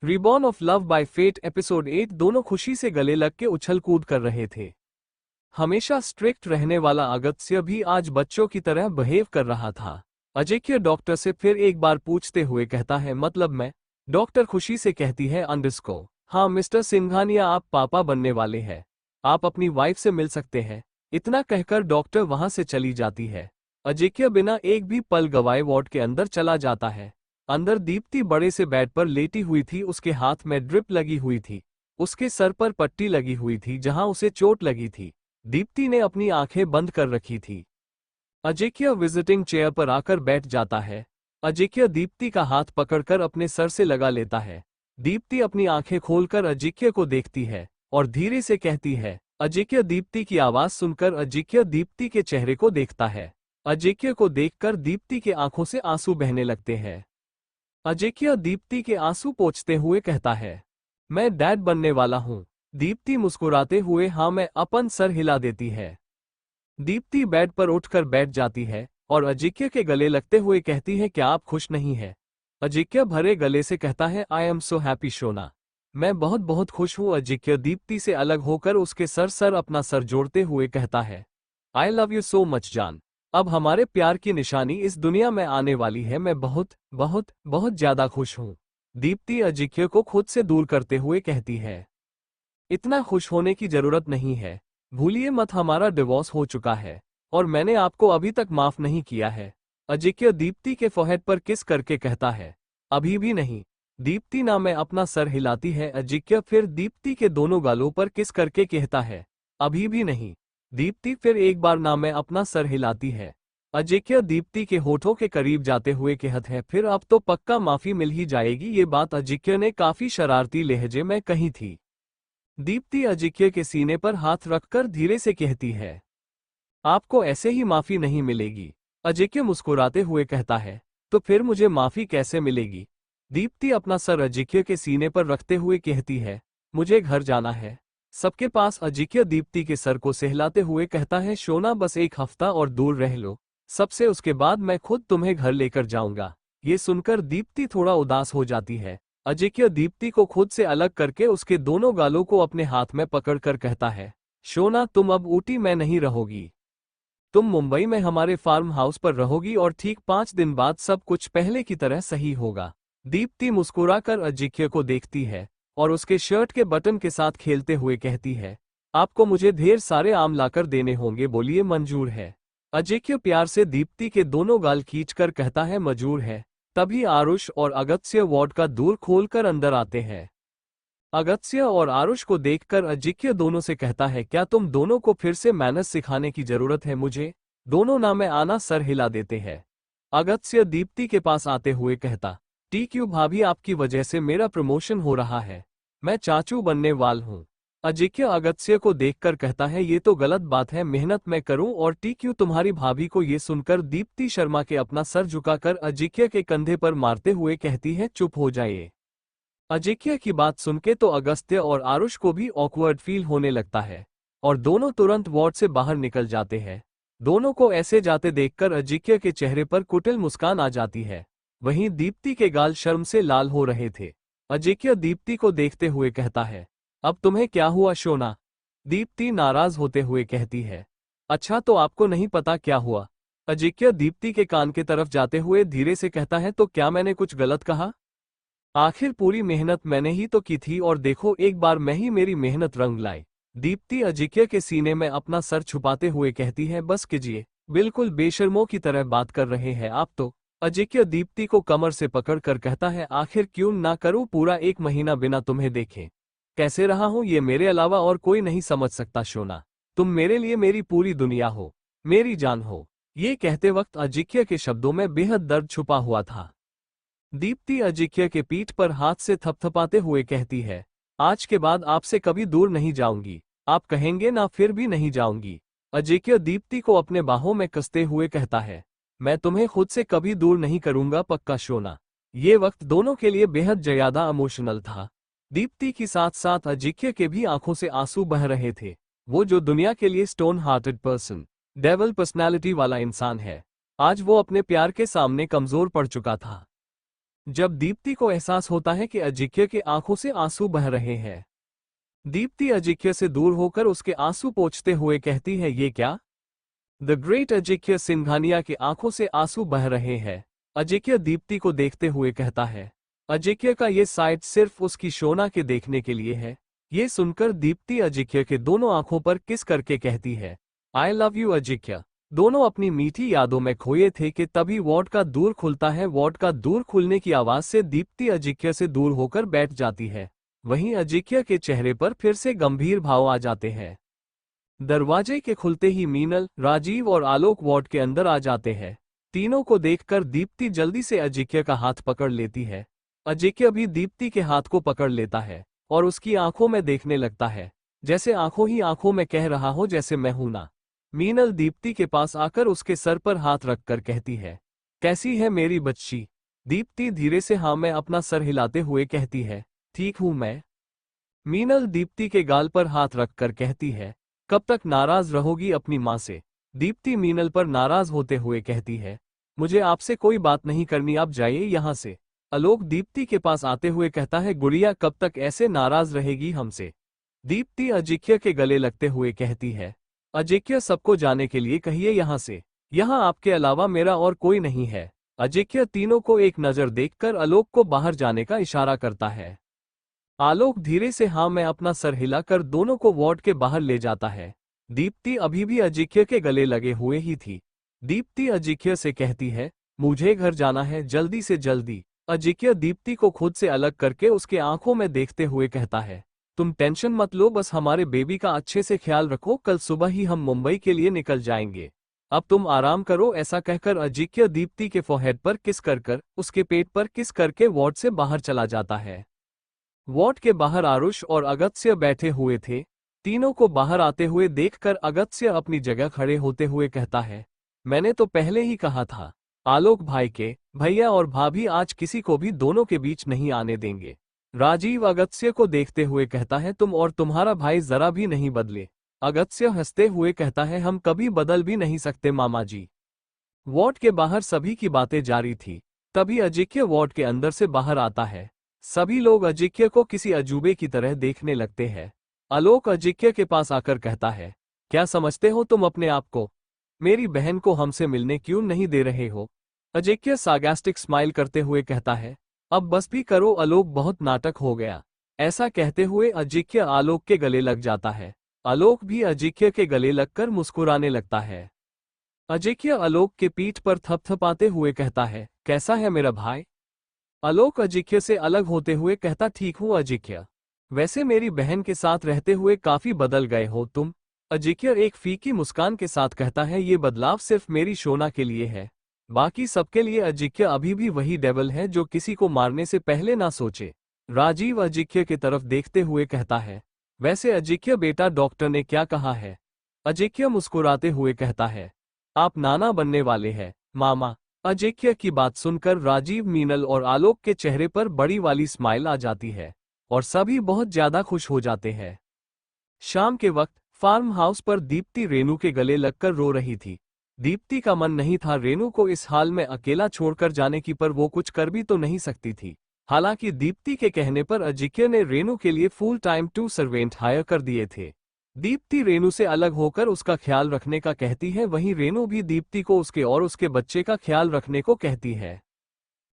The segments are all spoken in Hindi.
Reborn of love by fate episode 8। दोनों खुशी से गले लग के उछल कूद कर रहे थे। हमेशा स्ट्रिक्ट रहने वाला अगस्त्य भी आज बच्चों की तरह बिहेव कर रहा था। अजिंक्य डॉक्टर से फिर एक बार पूछते हुए कहता है, मतलब मैं? डॉक्टर खुशी से कहती है, अंडरस्को। हाँ मिस्टर सिंघानिया, आप पापा बनने वाले हैं। आप अपनी वाइफ से मिल सकते हैं। इतना कहकर डॉक्टर वहां से चली जाती है। अजिंक्य बिना एक भी पल गवाए वार्ड के अंदर चला जाता है। अंदर दीप्ति बड़े से बेड पर लेटी हुई थी। उसके हाथ में ड्रिप लगी हुई थी। उसके सर पर पट्टी लगी हुई थी जहां उसे चोट लगी थी। दीप्ति ने अपनी आंखें बंद कर रखी थी। अजिंक्य विजिटिंग चेयर पर आकर बैठ जाता है। अजिंक्य दीप्ति का हाथ पकड़कर अपने सर से लगा लेता है। दीप्ति अपनी आंखें खोलकर अजिंक्य को देखती है और धीरे से कहती है, अजिंक्य। दीप्ति की आवाज सुनकर अजिंक्य दीप्ति के चेहरे को देखता है। अजिंक्य को देखकर दीप्ति के आंखों से आंसू बहने लगते हैं। अजिंक्य दीप्ति के आंसू पोंछते हुए कहता है, मैं डैड बनने वाला हूं। दीप्ति मुस्कुराते हुए हाँ मैं अपन सर हिला देती है। दीप्ति बेड पर उठकर बैठ जाती है और अजिंक्य के गले लगते हुए कहती है, क्या आप खुश नहीं हैं? अजिंक्य भरे गले से कहता है, I am so happy Shona. मैं बहुत बहुत खुश हूं। अजिंक्य दीप्ति से अलग होकर उसके सर अपना सर जोड़ते हुए कहता है, I love you so much जान। अब हमारे प्यार की निशानी इस दुनिया में आने वाली है। मैं बहुत बहुत बहुत ज्यादा खुश हूं। दीप्ति अजिंक्य को खुद से दूर करते हुए कहती है, इतना खुश होने की जरूरत नहीं है। भूलिए मत, हमारा डिवोर्स हो चुका है और मैंने आपको अभी तक माफ नहीं किया है। अजिंक्य दीप्ति के फोरहेड पर किस करके कहता है, अभी भी नहीं। दीप्ति ना में अपना सर हिलाती है। अजिंक्य फिर दीप्ति के दोनों गालों पर किस करके कहता है, अभी भी नहीं। दीप्ति फिर एक बार ना में अपना सर हिलाती है। अजिंक्य दीप्ति के होठों के करीब जाते हुए कहता है, फिर अब तो पक्का माफी मिल ही जाएगी। ये बात अजिंक्य ने काफी शरारती लहजे में कही थी। दीप्ति अजिंक्य के सीने पर हाथ रखकर धीरे से कहती है, आपको ऐसे ही माफी नहीं मिलेगी। अजिंक्य मुस्कुराते हुए कहता है, तो फिर मुझे माफी कैसे मिलेगी? दीप्ति अपना सर अजिंक्य के सीने पर रखते हुए कहती है, मुझे घर जाना है सबके पास। अजिंक्य दीप्ति के सर को सहलाते हुए कहता है, शोना बस एक हफ्ता और दूर रह लो सबसे, उसके बाद मैं खुद तुम्हें घर लेकर जाऊंगा। ये सुनकर दीप्ति थोड़ा उदास हो जाती है। अजिंक्य दीप्ति को खुद से अलग करके उसके दोनों गालों को अपने हाथ में पकड़कर कहता है, शोना तुम अब ऊटी में नहीं रहोगी। तुम मुंबई में हमारे फार्म हाउस पर रहोगी और ठीक 5 दिन बाद सब कुछ पहले की तरह सही होगा। दीप्ति मुस्कुराकर अजिंक्य को देखती है और उसके शर्ट के बटन के साथ खेलते हुए कहती है, आपको मुझे ढेर सारे आम लाकर देने होंगे, बोलिए मंजूर है? अजिंक्य प्यार से दीप्ति के दोनों गाल खींचकर कहता है, मंजूर है। तभी आरुष और अगस्त्य वार्ड का दूर खोलकर अंदर आते हैं। अगस्त्य और आरुष को देखकर अजिंक्य दोनों से कहता है, क्या तुम दोनों को फिर से मैनर्स सिखाने की जरूरत है मुझे? दोनों ना में आना सर हिला देते हैं। अगस्त्य दीप्ति के पास आते हुए कहता, टीक्यू भाभी, आपकी वजह से मेरा प्रमोशन हो रहा है। मैं चाचू बनने वाला हूँ। अजिंक्य अगस्त्य को देखकर कहता है, ये तो गलत बात है, मेहनत मैं करूं और टीक्यू तुम्हारी भाभी को। ये सुनकर दीप्ति शर्मा के अपना सर झुकाकर अजिंक्य के कंधे पर मारते हुए कहती है, चुप हो जाइए। अजिंक्य की बात सुनके तो अगस्त्य और आरुष को भी ऑकवर्ड फील होने लगता है और दोनों तुरंत वार्ड से बाहर निकल जाते हैं। दोनों को ऐसे जाते देखकर अजिंक्य के चेहरे पर कुटिल मुस्कान आ जाती है। वहीं दीप्ति के गाल शर्म से लाल हो रहे थे। अजिंक्य दीप्ति को देखते हुए कहता है, अब तुम्हें क्या हुआ शोना? दीप्ति नाराज होते हुए कहती है, अच्छा तो आपको नहीं पता क्या हुआ? अजिंक्य दीप्ति के कान की तरफ जाते हुए धीरे से कहता है, तो क्या मैंने कुछ गलत कहा? आखिर पूरी मेहनत मैंने ही तो की थी और देखो एक बार में ही मेरी मेहनत रंग लाई। दीप्ति अजिंक्य के सीने में अपना सर छुपाते हुए कहती है, बस कीजिए, बिल्कुल बेशर्मों की तरह बात कर रहे हैं आप तो। अजिंक्य दीप्ति को कमर से पकड़कर कहता है, आखिर क्यों ना करूं? पूरा 1 महीना बिना तुम्हें देखे कैसे रहा हूं, ये मेरे अलावा और कोई नहीं समझ सकता शोना। तुम मेरे लिए मेरी पूरी दुनिया हो, मेरी जान हो। ये कहते वक्त अजिंक्य के शब्दों में बेहद दर्द छुपा हुआ था। दीप्ति अजिंक्य के पीठ पर हाथ से थपथपाते हुए कहती है, आज के बाद आपसे कभी दूर नहीं जाऊंगी। आप कहेंगे ना, फिर भी नहीं जाऊंगी। अजिंक्य दीप्ति को अपने बाहों में कसते हुए कहता है, मैं तुम्हें खुद से कभी दूर नहीं करूंगा, पक्का शोना। ये वक्त दोनों के लिए बेहद ज्यादा इमोशनल था। दीप्ति की साथ साथ अजिंक्य के भी आंखों से आंसू बह रहे थे। वो जो दुनिया के लिए stone hearted person, devil personality वाला इंसान है, आज वो अपने प्यार के सामने कमजोर पड़ चुका था। जब दीप्ति को एहसास होता है कि अजिक्य के आंखों से आंसू बह रहे हैं, दीप्ति अजिक्य से दूर होकर उसके आंसू पोंछते हुए कहती है, ये क्या? द ग्रेट अजिक्य सिंघानिया की आंखों से आंसू बह रहे हैं। अजिक्य दीप्ति को देखते हुए कहता है। अजिक्य का ये साइट सिर्फ उसकी शोना के देखने के लिए है। ये सुनकर दीप्ति अजिक्य के दोनों आंखों पर किस करके कहती है, आई लव यू अजिक्य। दोनों अपनी मीठी यादों में खोए थे कि तभी वॉर्ड का दूर खुलता है। वॉर्ड का दूर खुलने की आवाज से दीप्ति अजिक्य से दूर होकर बैठ जाती है। वहीं अजिक्य के चेहरे पर फिर से गंभीर भाव आ जाते हैं। दरवाजे के खुलते ही मीनल, राजीव और आलोक वॉर्ड के अंदर आ जाते हैं। तीनों को देखकर दीप्ति जल्दी से अजिक्य का हाथ पकड़ लेती है। अजिक्य भी दीप्ति के हाथ को पकड़ लेता है और उसकी आंखों में देखने लगता है, जैसे आंखों ही आंखों में कह रहा हो, जैसे मैं हूं ना। मीनल दीप्ति के पास आकर उसके सर पर हाथ रखकर कहती है, कैसी है मेरी बच्ची? दीप्ति धीरे से हाँ में अपना सर हिलाते हुए कहती है, ठीक हूं मैं। मीनल दीप्ति के गाल पर हाथ रखकर कहती है, कब तक नाराज रहोगी अपनी मां से? दीप्ति मीनल पर नाराज होते हुए कहती है, मुझे आपसे कोई बात नहीं करनी, आप जाइए यहां से। आलोक दीप्ति के पास आते हुए कहता है, गुड़िया कब तक ऐसे नाराज रहेगी हमसे? दीप्ति अजिक्य के गले लगते हुए कहती है, अजिक्य सबको जाने के लिए कहिए यहां से, यहां आपके अलावा मेरा और कोई नहीं है। अजिक्य तीनों को एक नजर देखकर आलोक को बाहर जाने का इशारा करता है। आलोक धीरे से हाँ में अपना सर हिलाकर दोनों को वार्ड के बाहर ले जाता है। दीप्ति अभी भी अजिक्य के गले लगे हुए ही थी। दीप्ति अजिक्य से कहती है, मुझे घर जाना है, जल्दी से जल्दी। अजिक्य दीप्ति को खुद से अलग करके उसके आंखों में देखते हुए कहता है, तुम टेंशन मत लो, बस हमारे बेबी का अच्छे से ख्याल रखो, कल सुबह ही हम मुंबई के लिए निकल जाएंगे। अब तुम आराम करो। ऐसा कहकर अजिक्य दीप्ति के फोरहेड पर किस कर उसके पेट पर किस करके वार्ड से बाहर चला जाता है। वार्ड के बाहर आरुष और अगस्त्य बैठे हुए थे। तीनों को बाहर आते हुए देखकर अगस्त्य अपनी जगह खड़े होते हुए कहता है, मैंने तो पहले ही कहा था, आलोक भाई के भैया और भाभी आज किसी को भी दोनों के बीच नहीं आने देंगे। राजीव अगस्त्य को देखते हुए कहता है, तुम और तुम्हारा भाई जरा भी नहीं बदले। अगस्त्य हंसते हुए कहता है, हम कभी बदल भी नहीं सकते मामा जी। वार्ड के बाहर सभी की बातें जारी थी। तभी अजिक्य वार्ड के अंदर से बाहर आता है। सभी लोग अजिक्य को किसी अजूबे की तरह देखने लगते हैं। आलोक अजिक्य के पास आकर कहता है, क्या समझते हो तुम अपने आप को? मेरी बहन को हमसे मिलने क्यों नहीं दे रहे हो? अजिक्य सार्कास्टिक स्माइल करते हुए कहता है, अब बस भी करो आलोक, बहुत नाटक हो गया। ऐसा कहते हुए अजिक्य आलोक के गले लग जाता है। आलोक भी अजिक्य के गले लगकर मुस्कुराने लगता है। अजिक्य आलोक के पीठ पर थपथपाते हुए कहता है, कैसा है मेरा भाई? आलोक अजिक्य से अलग होते हुए कहता, ठीक हूँ अजिक्य, वैसे मेरी बहन के साथ रहते हुए काफी बदल गए हो तुम। अजिक्य एक फीकी मुस्कान के साथ कहता है, ये बदलाव सिर्फ मेरी शोना के लिए है, बाकी सबके लिए अजिक्य अभी भी वही डेविल है जो किसी को मारने से पहले ना सोचे। राजीव अजिक्य की तरफ देखते हुए कहता है, वैसे अजिक्य बेटा डॉक्टर ने क्या कहा है? अजिक्य मुस्कुराते हुए कहता है, आप नाना बनने वाले हैं मामा। अजिक्य की बात सुनकर राजीव, मीनल और आलोक के चेहरे पर बड़ी वाली स्माइल आ जाती है और सभी बहुत ज्यादा खुश हो जाते हैं। शाम के वक्त फार्म हाउस पर दीप्ति रेनू के गले लगकर रो रही थी। दीप्ति का मन नहीं था रेनू को इस हाल में अकेला छोड़कर जाने की, पर वो कुछ कर भी तो नहीं सकती थी। हालांकि दीप्ति के कहने पर अजिक्य ने रेनू के लिए फुल टाइम 2 सर्वेंट हायर कर दिए थे। दीप्ति रेनू से अलग होकर उसका ख्याल रखने का कहती है, वहीं रेनू भी दीप्ति को उसके और उसके बच्चे का ख्याल रखने को कहती है।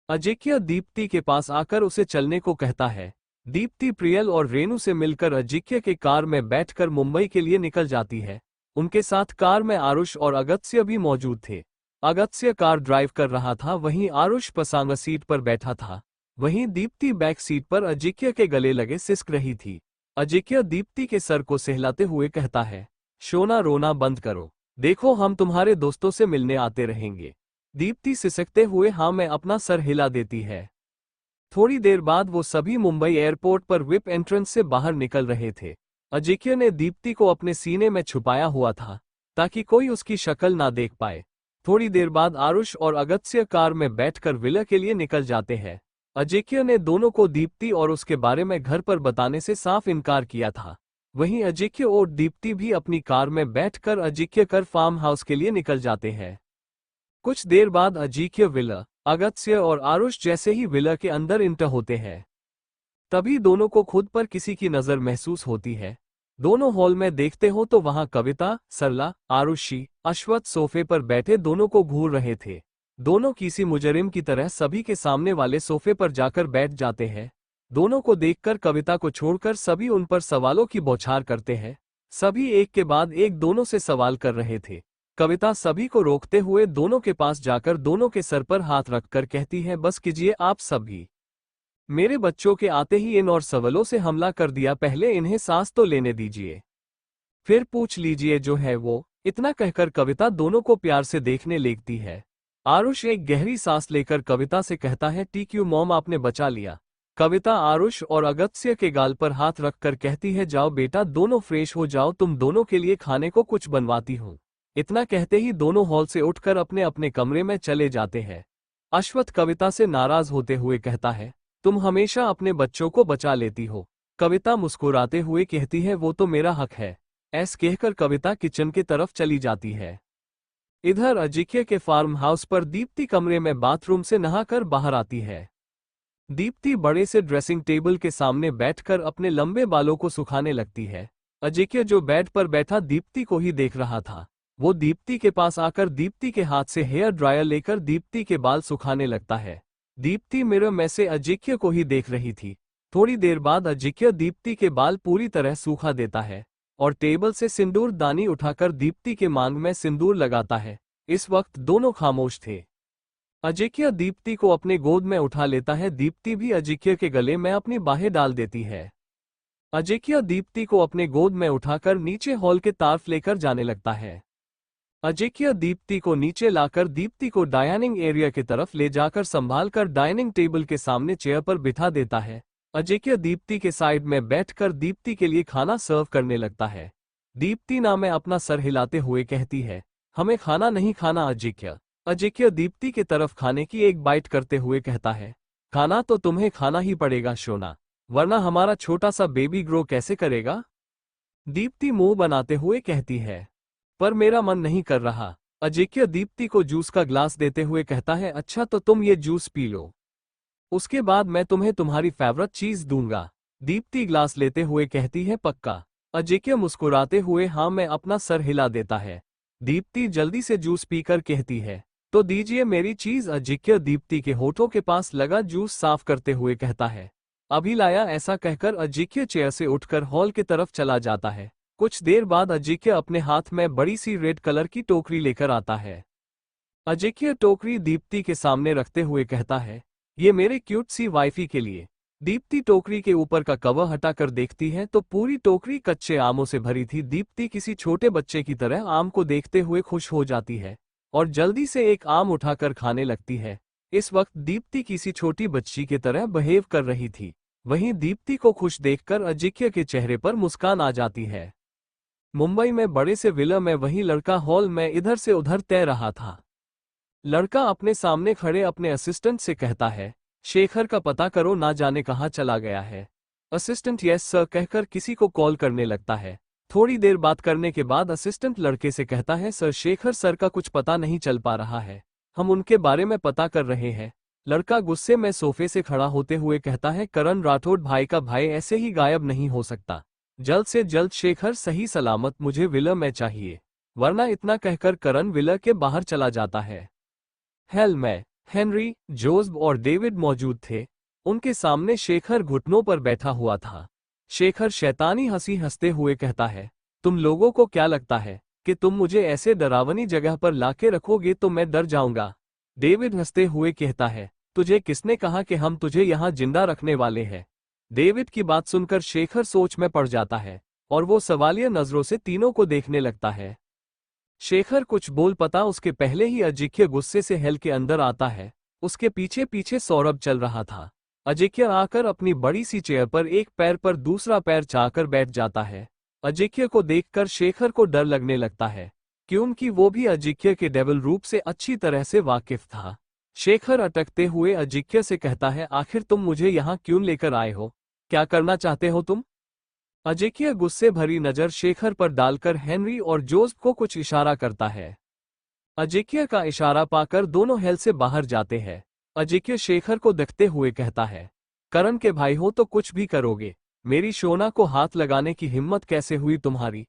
अजिक्य दीप्ति के पास आकर उसे चलने को कहता है। दीप्ति प्रियल और रेनू से मिलकर अजिक्य के कार में बैठकर मुंबई के लिए निकल जाती है। उनके साथ कार में आरुष और अगस्त्य भी मौजूद थे। अगस्त्य कार ड्राइव कर रहा था, वहीं आरुष पसांगा सीट पर बैठा था। वहीं दीप्ति बैक सीट पर अजिक्य के गले लगे सिसक रही थी। अजिक्य दीप्ति के सर को सहलाते हुए कहता है, शोना रोना बंद करो, देखो हम तुम्हारे दोस्तों से मिलने आते रहेंगे। दीप्ति सिसकते हुए हाँ में अपना सर हिला देती है। थोड़ी देर बाद वो सभी मुंबई एयरपोर्ट पर विप एंट्रेंस से बाहर निकल रहे थे। अजिक्य ने दीप्ति को अपने सीने में छुपाया हुआ था ताकि कोई उसकी शक्ल ना देख पाए। थोड़ी देर बाद आरुष और अगस्त्य कार में बैठकर विला के लिए निकल जाते हैं। अजिक्य ने दोनों को दीप्ति और उसके बारे में घर पर बताने से साफ इनकार किया था। वहीं अजिक्य और दीप्ति भी अपनी कार में बैठकर अजिक्य कर फार्म हाउस के लिए निकल जाते हैं। कुछ देर बाद अजिक्य विला, अगस्त्य और आरुष जैसे ही विला के अंदर इंटर होते हैं, तभी दोनों को खुद पर किसी की नजर महसूस होती है। दोनों हॉल में देखते हो तो वहां कविता, सरला, आरुषि, अश्वत्थ सोफे पर बैठे दोनों को घूर रहे थे। दोनों किसी मुजरिम की तरह सभी के सामने वाले सोफे पर जाकर बैठ जाते हैं। दोनों को देखकर कविता को छोड़कर सभी उन पर सवालों की बौछार करते हैं। सभी एक के बाद एक दोनों से सवाल कर रहे थे। कविता सभी को रोकते हुए दोनों के पास जाकर दोनों के सर पर हाथ रखकर कहती है, बस कीजिए आप सभी। मेरे बच्चों के आते ही इन और सवालों से हमला कर दिया, पहले इन्हें सांस तो लेने दीजिए, फिर पूछ लीजिए जो है वो। इतना कहकर कविता दोनों को प्यार से देखने लगती है। आरुष एक गहरी सांस लेकर कविता से कहता है, टीक यू मॉम, आपने बचा लिया। कविता आरुष और अगस्त्य के गाल पर हाथ रखकर कहती है, जाओ बेटा, दोनों फ्रेश हो जाओ, तुम दोनों के लिए खाने को कुछ बनवाती हूँ। इतना कहते ही दोनों हॉल से उठकर अपने अपने कमरे में चले जाते हैं। अश्वत्थ कविता से नाराज होते हुए कहता है, तुम हमेशा अपने बच्चों को बचा लेती हो। कविता मुस्कुराते हुए कहती है, वो तो मेरा हक है। ऐसा कहकर कविता किचन की तरफ चली जाती है। इधर अजिक्य के फार्म हाउस पर दीप्ति कमरे में बाथरूम से नहाकर बाहर आती है। दीप्ति बड़े से ड्रेसिंग टेबल के सामने बैठकर अपने लंबे बालों को सुखाने लगती है। अजिक्य जो बेड पर बैठा दीप्ति को ही देख रहा था, वो दीप्ति के पास आकर दीप्ति के हाथ से हेयर ड्रायर लेकर दीप्ति के बाल सुखाने लगता है। दीप्ति मिरर में से अजिक्य को ही देख रही थी। थोड़ी देर बाद अजिक्य दीप्ति के बाल पूरी तरह सूखा देता है और टेबल से सिंदूर दानी उठाकर दीप्ति के मांग में सिंदूर लगाता है। इस वक्त दोनों खामोश थे। अजिक्य दीप्ति को अपने गोद में उठा लेता है। दीप्ति भी अजिक्य के गले में अपनी बाहें डाल देती है। अजिक्य दीप्ति को अपने गोद में उठाकर नीचे हॉल के तरफ लेकर जाने लगता है। अजिक्य दीप्ति को नीचे लाकर दीप्ति को डाइनिंग एरिया की तरफ ले जाकर संभालकर डाइनिंग टेबल के सामने चेयर पर बिठा देता है। अजिक्य दीप्ति के साइड में बैठकर दीप्ति के लिए खाना सर्व करने लगता है। दीप्ति ना में अपना सर हिलाते हुए कहती है, हमें खाना नहीं खाना अजिक्य। अजिक्य दीप्ति की तरफ खाने की एक बाइट करते हुए कहता है, खाना तो तुम्हें खाना ही पड़ेगा सोना, वरना हमारा छोटा सा बेबी ग्रो कैसे करेगा। दीप्ति मुंह बनाते हुए कहती है, पर मेरा मन नहीं कर रहा। अजिक्य दीप्ति को जूस का ग्लास देते हुए कहता है, अच्छा तो तुम ये जूस पी लो, उसके बाद मैं तुम्हें तुम्हारी फेवरेट चीज दूंगा। दीप्ति ग्लास लेते हुए कहती है, पक्का। अजिक्य मुस्कुराते हुए हाँ मैं अपना सर हिला देता है। दीप्ति जल्दी से जूस पीकर कहती है, तो दीजिए मेरी चीज। अजिक्य दीप्ति के होठों के पास लगा जूस साफ करते हुए कहता है, अभी लाया। ऐसा कहकर अजिक्य चेयर से उठकर हॉल की तरफ चला जाता है। कुछ देर बाद अजिक्य अपने हाथ में बड़ी सी रेड कलर की टोकरी लेकर आता है। अजिक्य टोकरी दीप्ति के सामने रखते हुए कहता है, ये मेरे क्यूट सी वाइफी के लिए। दीप्ति टोकरी के ऊपर का कवर हटाकर देखती है तो पूरी टोकरी कच्चे आमों से भरी थी। दीप्ति किसी छोटे बच्चे की तरह आम को देखते हुए खुश हो जाती है और जल्दी से एक आम उठाकर खाने लगती है। इस वक्त दीप्ति किसी छोटी बच्ची की तरह बिहेव कर रही थी। वहीं दीप्ति को खुश देखकर अजिक्य के चेहरे पर मुस्कान आ जाती है। मुंबई में बड़े से विला में वही लड़का हॉल में इधर से उधर तैर रहा था। लड़का अपने सामने खड़े अपने असिस्टेंट से कहता है, शेखर का पता करो, ना जाने कहाँ चला गया है। असिस्टेंट यस सर कहकर किसी को कॉल करने लगता है। थोड़ी देर बात करने के बाद असिस्टेंट लड़के से कहता है, सर शेखर सर का कुछ पता नहीं चल पा रहा है, हम उनके बारे में पता कर रहे हैं। लड़का गुस्से में सोफे से खड़ा होते हुए कहता है, करण राठौड़ भाई का भाई ऐसे ही गायब नहीं हो सकता। जल्द से जल्द शेखर सही सलामत मुझे विला में चाहिए, वरना। इतना कहकर करण विला के बाहर चला जाता है। हेल में हेनरी, जोसेफ और डेविड मौजूद थे। उनके सामने शेखर घुटनों पर बैठा हुआ था। शेखर शैतानी हंसी हंसते हुए कहता है, तुम लोगों को क्या लगता है कि तुम मुझे ऐसे डरावनी जगह पर लाके रखोगे तो मैं डर जाऊंगा। डेविड हंसते हुए कहता है, तुझे किसने कहा कि हम तुझे यहाँ जिंदा रखने वाले हैं। डेविड की बात सुनकर शेखर सोच में पड़ जाता है और वो सवालिया नजरों से तीनों को देखने लगता है। शेखर कुछ बोल पता उसके पहले ही अजिक्य गुस्से से हेल के अंदर आता है। उसके पीछे पीछे सौरभ चल रहा था। अजिक्य आकर अपनी बड़ी सी चेयर पर एक पैर पर दूसरा पैर चाकर बैठ जाता है। अजिक्य को देखकर शेखर को डर लगने लगता है, क्योंकि वो भी अजिक्य के डेविल रूप से अच्छी तरह से वाकिफ था। शेखर अटकते हुए अजिक्य से कहता है, आखिर तुम मुझे यहाँ क्यों लेकर आए हो, क्या करना चाहते हो तुम। अजिक्य गुस्से भरी नजर शेखर पर डालकर हेनरी और जोसेफ को कुछ इशारा करता है। अजिक्य का इशारा पाकर दोनों हेल से बाहर जाते हैं। अजिक्य शेखर को देखते हुए कहता है, करण के भाई हो तो कुछ भी करोगे, मेरी शोना को हाथ लगाने की हिम्मत कैसे हुई तुम्हारी।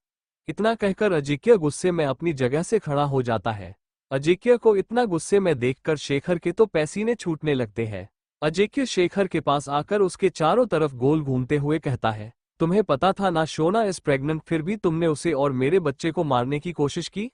इतना कहकर अजिक्य गुस्से में अपनी जगह से खड़ा हो जाता है। अजिक्य को इतना गुस्से में देखकर शेखर के तो पसीने छूटने लगते हैं। अजिक्य शेखर के पास आकर उसके चारों तरफ गोल घूमते हुए कहता है, तुम्हें पता था ना शोना इज प्रेग्नेंट, फिर भी तुमने उसे और मेरे बच्चे को मारने की कोशिश की।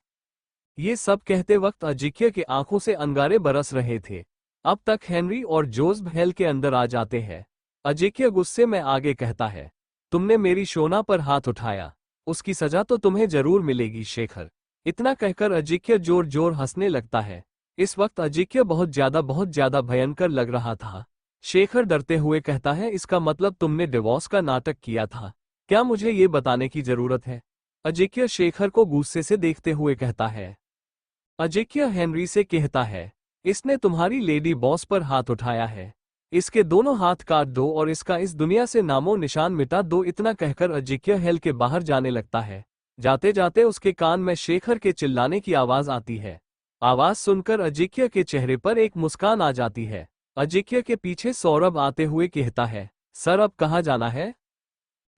ये सब कहते वक्त अजिक्य के आंखों से अंगारे बरस रहे थे। अब तक हेनरी और जोसेफ हेल के अंदर आ जाते हैं। अजिक्य गुस्से में आगे कहता है, तुमने मेरी शोना पर हाथ उठाया, उसकी सजा तो तुम्हें जरूर मिलेगी शेखर। इतना कहकर अजिक्य जोर जोर हंसने लगता है। इस वक्त अजिक्य बहुत ज्यादा भयंकर लग रहा था। शेखर डरते हुए कहता है, इसका मतलब तुमने डिवोर्स का नाटक किया था, क्या मुझे ये बताने की जरूरत है। अजिक्य शेखर को गुस्से से देखते हुए कहता है। अजिक्य हेनरी से कहता है, इसने तुम्हारी लेडी बॉस पर हाथ उठाया है, इसके दोनों हाथ काट दो और इसका इस दुनिया से नामो निशान मिटा दो। इतना कहकर अजिक्य हेल के बाहर जाने लगता है। जाते जाते उसके कान में शेखर के चिल्लाने की आवाज आती है। आवाज सुनकर अजिक्य के चेहरे पर एक मुस्कान आ जाती है। अजिक्य के पीछे सौरभ आते हुए कहता है, सर अब कहाँ जाना है।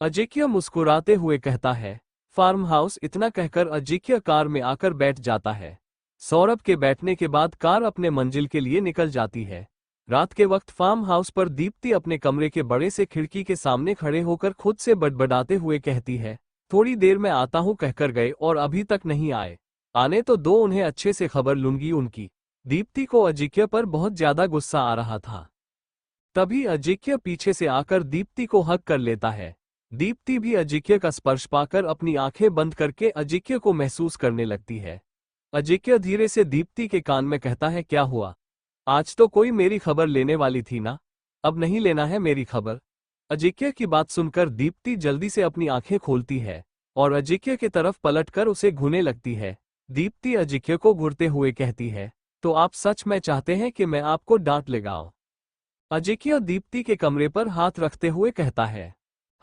अजिक्य मुस्कुराते हुए कहता है, फार्म हाउस। इतना कहकर अजिक्य कार में आकर बैठ जाता है। सौरभ के बैठने के बाद कार अपने मंजिल के लिए निकल जाती है। रात के वक्त फार्म हाउस पर दीप्ति अपने कमरे के बड़े से खिड़की के सामने खड़े होकर खुद से बड़बड़ाते हुए कहती है, थोड़ी देर में आता हूं कहकर गए और अभी तक नहीं आए, आने तो दो, उन्हें अच्छे से खबर लूंगी उनकी। दीप्ति को अजिक्य पर बहुत ज्यादा गुस्सा आ रहा था। तभी अजिक्य पीछे से आकर दीप्ति को हग कर लेता है। दीप्ति भी अजिक्य का स्पर्श पाकर अपनी आंखें बंद करके अजिक्य को महसूस करने लगती है। अजिक्य धीरे से दीप्ति के कान में कहता है, क्या हुआ, आज तो कोई मेरी खबर लेने वाली थी ना, अब नहीं लेना है मेरी खबर। अजिक्य की बात सुनकर दीप्ति जल्दी से अपनी आंखें खोलती है और अजिक्य की तरफ पलटकर उसे घूरने लगती है। दीप्ति अजिक्य को घूरते हुए कहती है, तो आप सच में चाहते हैं कि मैं आपको डांट लगाऊं। अजिक्य दीप्ति के कमरे पर हाथ रखते हुए कहता है,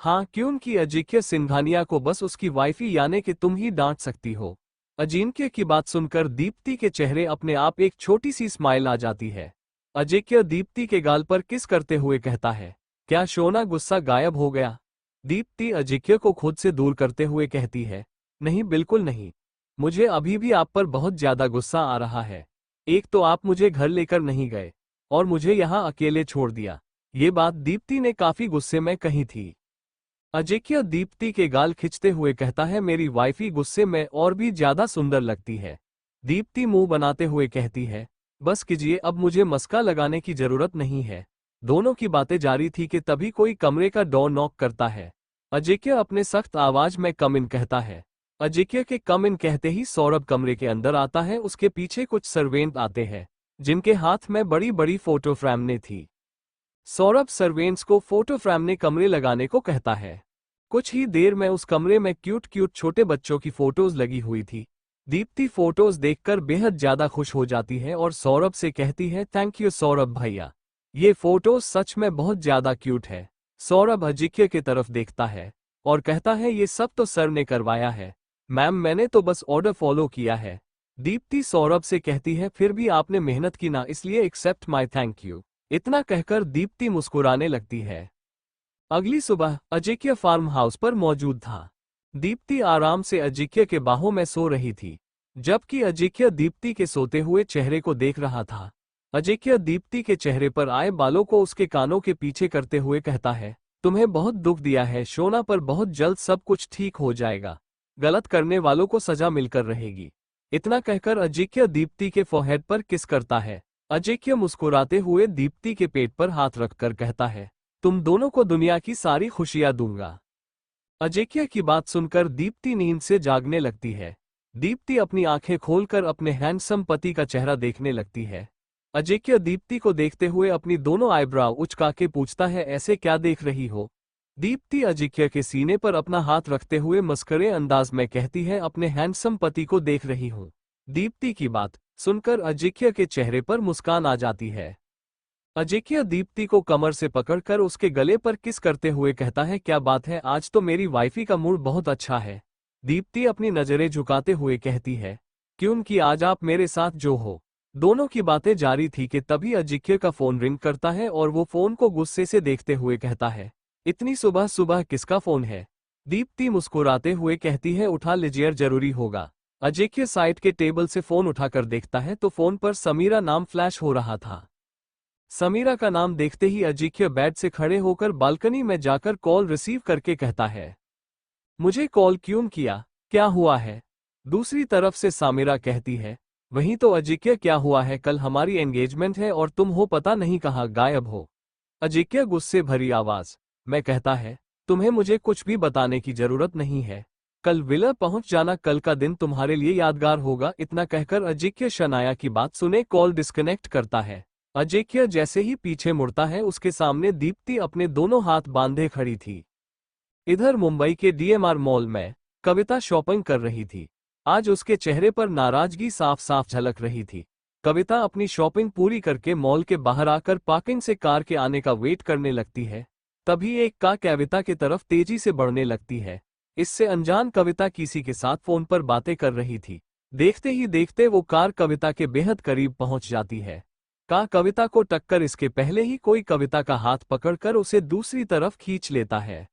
हाँ क्योंकि अजिक्य सिंघानिया को बस उसकी वाइफी यानी कि तुम ही डांट सकती हो। अजिंक्य की बात सुनकर दीप्ति के चेहरे अपने आप एक छोटी सी स्माइल आ जाती है। अजिक्य दीप्ति के गाल पर किस करते हुए कहता है, क्या शोना गुस्सा गायब हो गया। दीप्ति अजिक्य को खुद से दूर करते हुए कहती है, नहीं बिल्कुल नहीं, मुझे अभी भी आप पर बहुत ज्यादा गुस्सा आ रहा है। एक तो आप मुझे घर लेकर नहीं गए और मुझे यहाँ अकेले छोड़ दिया। ये बात दीप्ति ने काफी गुस्से में कही थी। अजिक्य दीप्ति के गाल खींचते हुए कहता है, मेरी वाइफी गुस्से में और भी ज्यादा सुंदर लगती है। दीप्ति मुंह बनाते हुए कहती है, बस कीजिए, अब मुझे मस्का लगाने की जरूरत नहीं है। दोनों की बातें जारी थी कि तभी कोई कमरे का डोर नॉक करता है। अजिक्य अपने सख्त आवाज में कम इन कहता है। अजिक्य के कम इन कहते ही सौरभ कमरे के अंदर आता है। उसके पीछे कुछ सर्वेंट आते हैं जिनके हाथ में बड़ी बड़ी फोटो फ्रेम ने थी। सौरभ सर्वेंट्स को फोटो फ्रेम ने कमरे लगाने को कहता है। कुछ ही देर में उस कमरे में क्यूट क्यूट छोटे बच्चों की फोटोज लगी हुई थी। दीप्ति फोटोज देखकर बेहद ज्यादा खुश हो जाती है और सौरभ से कहती है, थैंक यू सौरभ भैया, ये फोटोज सच में बहुत ज्यादा क्यूट है। सौरभ अजिक्य की तरफ देखता है और कहता है, ये सब तो सर ने करवाया है मैम, मैंने तो बस ऑर्डर फॉलो किया है। दीप्ति सौरभ से कहती है, फिर भी आपने मेहनत की ना, इसलिए एक्सेप्ट माई थैंक यू। इतना कहकर दीप्ति मुस्कुराने लगती है। अगली सुबह अजिक्य फार्म हाउस पर मौजूद था। दीप्ति आराम से अजिक्य के बाहों में सो रही थी, जबकि अजिक्य दीप्ति के सोते हुए चेहरे को देख रहा था। अजिक्य दीप्ति के चेहरे पर आए बालों को उसके कानों के पीछे करते हुए कहता है, तुम्हें बहुत दुख दिया है शोना, पर बहुत जल्द सब कुछ ठीक हो जाएगा। गलत करने वालों को सजा मिलकर रहेगी। इतना कहकर अजिक्य दीप्ति के फोरहेड पर किस करता है। अजिक्य मुस्कुराते हुए दीप्ति के पेट पर हाथ रखकर कहता है, तुम दोनों को दुनिया की सारी खुशियां दूंगा। अजिक्य की बात सुनकर दीप्ति नींद से जागने लगती है। दीप्ति अपनी आंखें खोलकर अपने हैंडसम पति का चेहरा देखने लगती है। अजिक्य दीप्ति को देखते हुए अपनी दोनों आईब्राव उचका के पूछता है, ऐसे क्या देख रही हो। दीप्ति अजिक्य के सीने पर अपना हाथ रखते हुए मस्करे अंदाज में कहती है, अपने हैंडसम पति को देख रही हूँ। दीप्ति की बात सुनकर अजिक्य के चेहरे पर मुस्कान आ जाती है। अजिक्य दीप्ति को कमर से पकड़कर उसके गले पर किस करते हुए कहता है, क्या बात है, आज तो मेरी वाइफी का मूड बहुत अच्छा है। दीप्ति अपनी नजरें झुकाते हुए कहती है, क्योंकि आज आप मेरे साथ जो हो दोनों की बातें जारी थी कि तभी अजिक्य का फोन रिंग करता है और वो फोन को गुस्से से देखते हुए कहता है, इतनी सुबह सुबह किसका फोन है? दीप्ति मुस्कुराते हुए कहती है, उठा लीजिए, जरूरी होगा। अजिक्य साइड के टेबल से फोन उठाकर देखता है तो फोन पर समीरा नाम फ्लैश हो रहा था। समीरा का नाम देखते ही अजिक्य बेड से खड़े होकर बालकनी में जाकर कॉल रिसीव करके कहता है, मुझे कॉल क्यों किया, क्या हुआ है? दूसरी तरफ से समीरा कहती है, वहीं तो अजिक्य, क्या हुआ है? कल हमारी एंगेजमेंट है और तुम हो पता नहीं कहाँ गायब हो। अजिक्य गुस्से भरी आवाज में कहता है, तुम्हें मुझे कुछ भी बताने की जरूरत नहीं है, कल विला पहुंच जाना, कल का दिन तुम्हारे लिए यादगार होगा। इतना कहकर अजिक्य शनाया की बात सुने कॉल डिस्कनेक्ट करता है। अजिक्य जैसे ही पीछे मुड़ता है उसके सामने दीप्ति अपने दोनों हाथ बांधे खड़ी थी। इधर मुंबई के डीएमआर मॉल में कविता शॉपिंग कर रही थी। आज उसके चेहरे पर नाराजगी साफ साफ झलक रही थी। कविता अपनी शॉपिंग पूरी करके मॉल के बाहर आकर पार्किंग से कार के आने का वेट करने लगती है। तभी एक कार कविता की तरफ तेजी से बढ़ने लगती है। इससे अनजान कविता किसी के साथ फोन पर बातें कर रही थी। देखते ही देखते वो कार कविता के बेहद करीब पहुंच जाती है। कार कविता को टक्कर इसके पहले ही कोई कविता का हाथ पकड़कर उसे दूसरी तरफ खींच लेता है।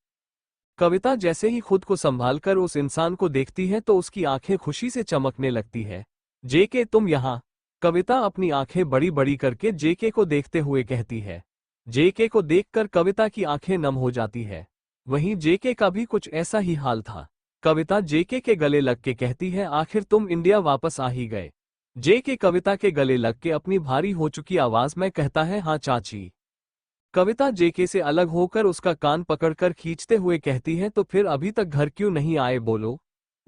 कविता जैसे ही खुद को संभालकर उस इंसान को देखती है तो उसकी आंखें खुशी से चमकने लगती है। जेके, तुम यहाँ? कविता अपनी आंखें बड़ी बड़ी करके जेके को देखते हुए कहती है। जेके को देखकर कविता की आंखें नम हो जाती है। वहीं जेके का भी कुछ ऐसा ही हाल था। कविता जेके के गले लग के कहती है, आखिर तुम इंडिया वापस आ ही गए। जेके कविता के गले लग के अपनी भारी हो चुकी आवाज में कहता है, हाँ चाची। कविता जेके से अलग होकर उसका कान पकड़कर खींचते हुए कहती है, तो फिर अभी तक घर क्यों नहीं आए, बोलो।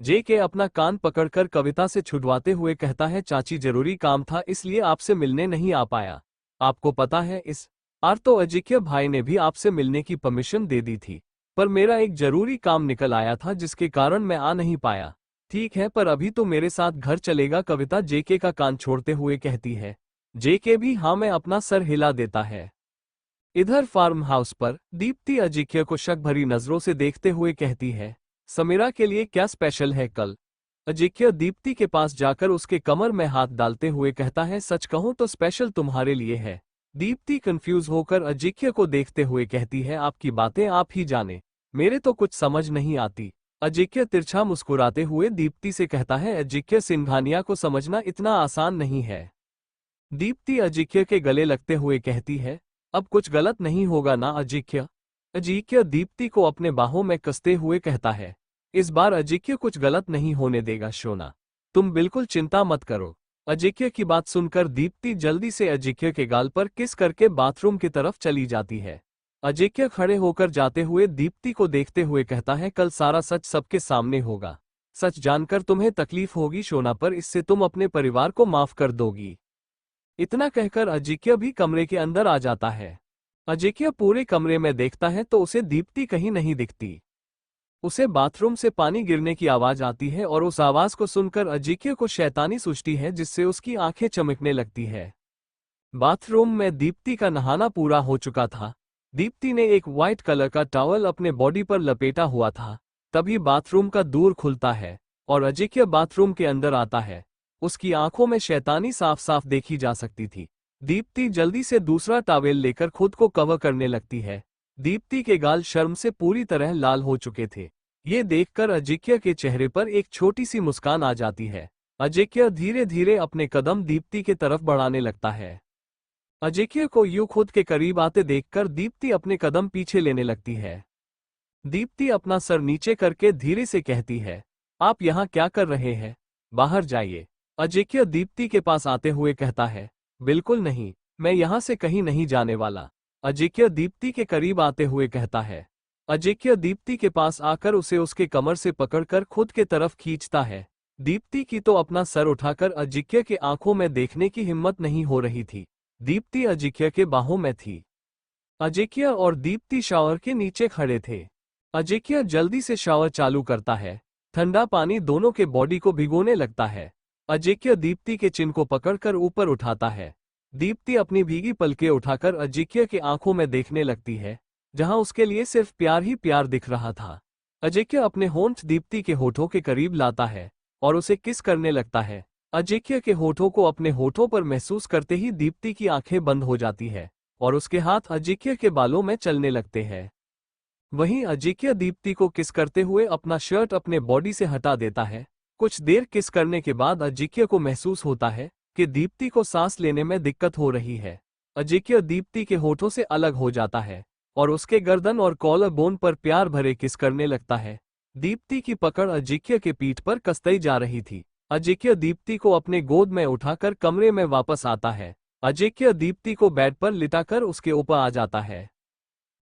जेके अपना कान पकड़कर कविता से छुड़वाते हुए कहता है, चाची जरूरी काम था इसलिए आपसे मिलने नहीं आ पाया। आपको पता है इस आर तो अजिक्य भाई ने भी आपसे मिलने की परमिशन दे दी थी, पर मेरा एक जरूरी काम निकल आया था जिसके कारण मैं आ नहीं पाया। ठीक है, पर अभी तो मेरे साथ घर चलेगा, कविता जेके का कान छोड़ते हुए कहती है। जेके भी हाँ में अपना सर हिला देता है। इधर फार्म हाउस पर दीप्ति अजिक्य को शक भरी नजरों से देखते हुए कहती है, समीरा के लिए क्या स्पेशल है कल? अजिक्य दीप्ति के पास जाकर उसके कमर में हाथ डालते हुए कहता है, सच कहूं तो स्पेशल तुम्हारे लिए है। दीप्ति कंफ्यूज होकर अजिक्य को देखते हुए कहती है, आपकी बातें आप ही जाने, मेरे तो कुछ समझ नहीं आती। अजिक्य तिरछा मुस्कुराते हुए दीप्ति से कहता है, अजिक्य, सिंघानिया को समझना इतना आसान नहीं है। दीप्ति अजिक्य के गले लगते हुए कहती है, अब कुछ गलत नहीं होगा ना अजिक्य? अजिक्य दीप्ति को अपने बाहों में कसते हुए कहता है, इस बार अजिक्य कुछ गलत नहीं होने देगा शोना, तुम बिल्कुल चिंता मत करो। अजिक्य की बात सुनकर दीप्ति जल्दी से अजिक्य के गाल पर किस करके बाथरूम की तरफ चली जाती है। अजिक्य खड़े होकर जाते हुए दीप्ति को देखते हुए कहता है, कल सारा सच सबके सामने होगा। सच जानकर तुम्हें तकलीफ होगी शोना, पर इससे तुम अपने परिवार को माफ कर दोगी। इतना कहकर अजिक्य भी कमरे के अंदर आ जाता है। अजिक्य पूरे कमरे में देखता है तो उसे दीप्ति कहीं नहीं दिखती। उसे बाथरूम से पानी गिरने की आवाज आती है और उस आवाज को सुनकर अजिक्य को शैतानी सूझती है, जिससे उसकी आंखें चमकने लगती है। बाथरूम में दीप्ति का नहाना पूरा हो चुका था। दीप्ति ने एक व्हाइट कलर का टॉवल अपने बॉडी पर लपेटा हुआ था। तभी बाथरूम का दूर खुलता है और अजिक्य बाथरूम के अंदर आता है। उसकी आंखों में शैतानी साफ साफ देखी जा सकती थी। दीप्ति जल्दी से दूसरा टॉवेल लेकर खुद को कवर करने लगती है। दीप्ति के गाल शर्म से पूरी तरह लाल हो चुके थे। ये देखकर अजिक्य के चेहरे पर एक छोटी सी मुस्कान आ जाती है। अजिक्य धीरे धीरे अपने कदम दीप्ति के तरफ बढ़ाने लगता है। अजिक्य को यूं खुद के करीब आते देखकर दीप्ति अपने कदम पीछे लेने लगती है। दीप्ति अपना सर नीचे करके धीरे से कहती है, आप यहाँ क्या कर रहे हैं? बाहर जाइए। अजिक्य दीप्ति के पास आते हुए कहता है, बिल्कुल नहीं, मैं यहाँ से कहीं नहीं जाने वाला। अजिक्य दीप्ति के करीब आते हुए कहता है। अजिक्य दीप्ति के पास आकर उसे उसके कमर से पकड़कर खुद के तरफ खींचता है। दीप्ति की तो अपना सर उठाकर अजिक्य के आंखों में देखने की हिम्मत नहीं हो रही थी। दीप्ति अजिक्य के बाहों में थी। अजिक्य और दीप्ति शावर के नीचे खड़े थे। अजिक्य जल्दी से शावर चालू करता है। ठंडा पानी दोनों के बॉडी को भिगोने लगता है। अजिक्य दीप्ति के चिन को पकड़कर ऊपर उठाता है। दीप्ति अपनी भीगी पलकें उठाकर अजिक्य के आंखों में देखने लगती है, जहां उसके लिए सिर्फ प्यार ही प्यार दिख रहा था। अजिक्य अपने होंठ दीप्ति के होठों के करीब लाता है और उसे किस करने लगता है। अजिंक्य के होठों को अपने होठों पर महसूस करते ही दीप्ति की आंखें बंद हो जाती है और उसके हाथ अजिंक्य के बालों में चलने लगते हैं। वहीं अजिंक्य दीप्ति को किस करते हुए अपना शर्ट अपने बॉडी से हटा देता है। कुछ देर किस करने के बाद अजिंक्य को महसूस होता है कि दीप्ति को सांस लेने में दिक्कत हो रही है। अजिंक्य दीप्ति के होठों से अलग हो जाता है और उसके गर्दन और कॉलर बोन पर प्यार भरे किस करने लगता है। दीप्ति की पकड़ अजिंक्य के पीठ पर कसती जा रही थी। अजिंक्य दीप्ति को अपने गोद में उठाकर कमरे में वापस आता है। अजिंक्य दीप्ति को बेड पर लिटाकर उसके ऊपर आ जाता है।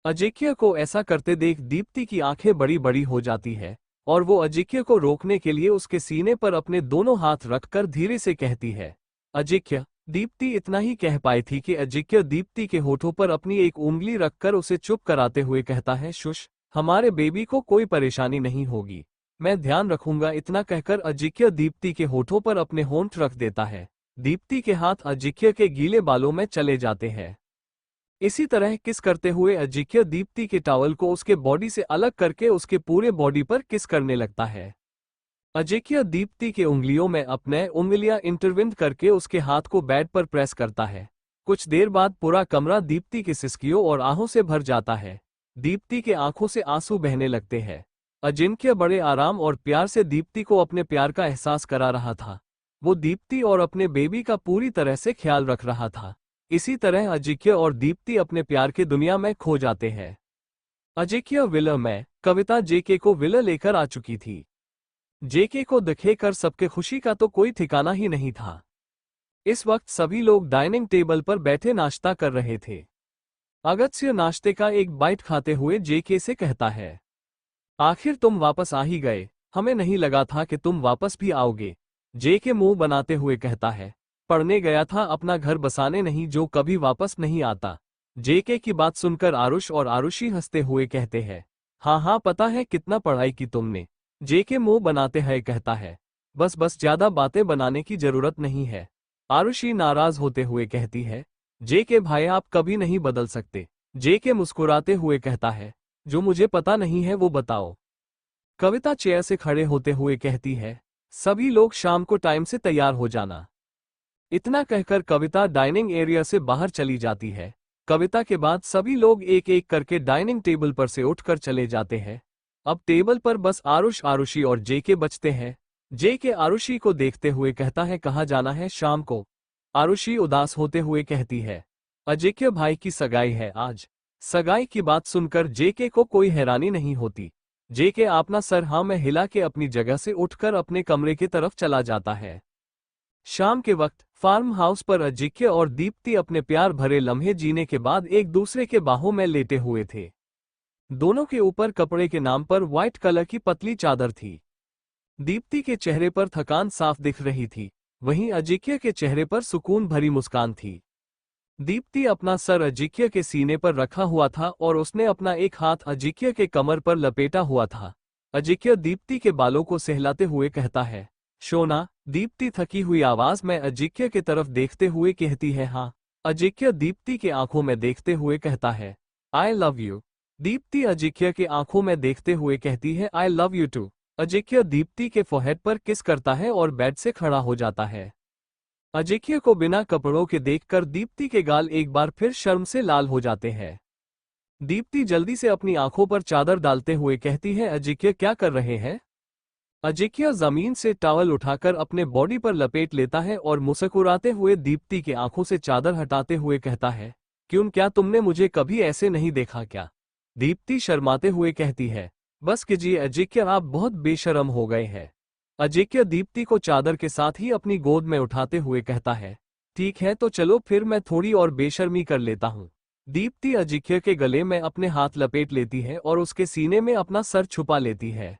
अजिंक्य को ऐसा करते देख दीप्ति की आंखें बड़ी बड़ी हो जाती है और वो अजिंक्य को रोकने के लिए उसके सीने पर अपने दोनों हाथ रखकर धीरे से कहती है, अजिंक्य। दीप्ति इतना ही कह पाई थी कि अजिंक्य दीप्ति के होठों पर अपनी एक उंगली रखकर उसे चुप कराते हुए कहता है, शुश, हमारे बेबी को कोई परेशानी नहीं होगी, मैं ध्यान रखूंगा। इतना कहकर अजिंक्य दीप्ति के होठों पर अपने होंठ रख देता है। दीप्ति के हाथ अजिंक्य के गीले बालों में चले जाते हैं। इसी तरह किस करते हुए अजिंक्य दीप्ति के टॉवल को उसके बॉडी से अलग करके उसके पूरे बॉडी पर किस करने लगता है। अजिंक्य दीप्ति के उंगलियों में अपने उंगलियां इंटरविन करके उसके हाथ को बेड पर प्रेस करता है। कुछ देर बाद पूरा कमरा दीप्ति की सिसकियों और आहों से भर जाता है। दीप्ति के आंखों से आंसू बहने लगते हैं। अजिंक्य बड़े आराम और प्यार से दीप्ति को अपने प्यार का एहसास करा रहा था। वो दीप्ति और अपने बेबी का पूरी तरह से ख्याल रख रहा था। इसी तरह अजिंक्य और दीप्ति अपने प्यार की दुनिया में खो जाते हैं। अजिंक्य विला में कविता जेके को विला लेकर आ चुकी थी। जेके को दिखेकर सबके खुशी का तो कोई ठिकाना ही नहीं था। इस वक्त सभी लोग डाइनिंग टेबल पर बैठे नाश्ता कर रहे थे। अगस्त्य नाश्ते का एक बाइट खाते हुए जेके से कहता है, आखिर तुम वापस आ ही गए, हमें नहीं लगा था कि तुम वापस भी आओगे। जेके मुंह बनाते हुए कहता है, पढ़ने गया था, अपना घर बसाने नहीं, जो कभी वापस नहीं आता। जेके की बात सुनकर आरुष और आरुषि हंसते हुए कहते हैं, हाँ हाँ, पता है कितना पढ़ाई की तुमने। जेके मुंह बनाते हुए कहता है, बस बस, ज्यादा बातें बनाने की जरूरत नहीं है। आरुषि नाराज होते हुए कहती है, जेके भाई, आप कभी नहीं बदल सकते। जेके मुस्कुराते हुए कहता है, जो मुझे पता नहीं है वो बताओ। कविता चेयर से खड़े होते हुए कहती है, सभी लोग शाम को टाइम से तैयार हो जाना। इतना कहकर कविता डाइनिंग एरिया से बाहर चली जाती है। कविता के बाद सभी लोग एक एक करके डाइनिंग टेबल पर से उठकर चले जाते हैं। अब टेबल पर बस आरुष, आरुषि और जेके बचते हैं। जेके आरुषि को देखते हुए कहता है, कहाँ जाना है शाम को। आरुषि उदास होते हुए कहती है, अजिंक्य भाई की सगाई है आज। सगाई की बात सुनकर जेके को कोई हैरानी नहीं होती। जेके अपना सर हाँ में हिला के अपनी जगह से उठकर अपने कमरे की तरफ चला जाता है। शाम के वक्त फार्म हाउस पर अजिंक्य और दीप्ति अपने प्यार भरे लम्हे जीने के बाद एक दूसरे के बाहों में लेटे हुए थे। दोनों के ऊपर कपड़े के नाम पर व्हाइट कलर की पतली चादर थी। दीप्ति के चेहरे पर थकान साफ दिख रही थी, वहीं अजिंक्य के चेहरे पर सुकून भरी मुस्कान थी। दीप्ति अपना सर अजिंक्य के सीने पर रखा हुआ था और उसने अपना एक हाथ अजिंक्य के कमर पर लपेटा हुआ था। अजिंक्य दीप्ति के बालों को सहलाते हुए कहता है, शोना। दीप्ति थकी हुई आवाज में अजिंक्य की तरफ देखते हुए कहती है, हाँ। अजिंक्य दीप्ति के आंखों में देखते हुए कहता है, I love you. Deepti Ajinkya के आंखों में देखते हुए कहती है, I love you too. Ajinkya Deepti के फोरहेड पर किस करता है और बेड से खड़ा हो जाता है। अजिंक्य को बिना कपड़ों के देखकर दीप्ति के गाल एक बार फिर शर्म से लाल हो जाते हैं। दीप्ति जल्दी से अपनी आंखों पर चादर डालते हुए कहती है, अजिंक्य क्या कर रहे हैं। अजिंक्य जमीन से टॉवल उठाकर अपने बॉडी पर लपेट लेता है और मुस्कुराते हुए दीप्ति के आंखों से चादर हटाते हुए कहता है, क्यों, क्या तुमने मुझे कभी ऐसे नहीं देखा क्या। दीप्ति शर्माते हुए कहती है, बस कीजिए अजिंक्य, आप बहुत बेशर्म हो गए हैं। अजिंक्य दीप्ति को चादर के साथ ही अपनी गोद में उठाते हुए कहता है, ठीक है तो चलो फिर मैं थोड़ी और बेशर्मी कर लेता हूँ। दीप्ति अजिंक्य के गले में अपने हाथ लपेट लेती है और उसके सीने में अपना सर छुपा लेती है।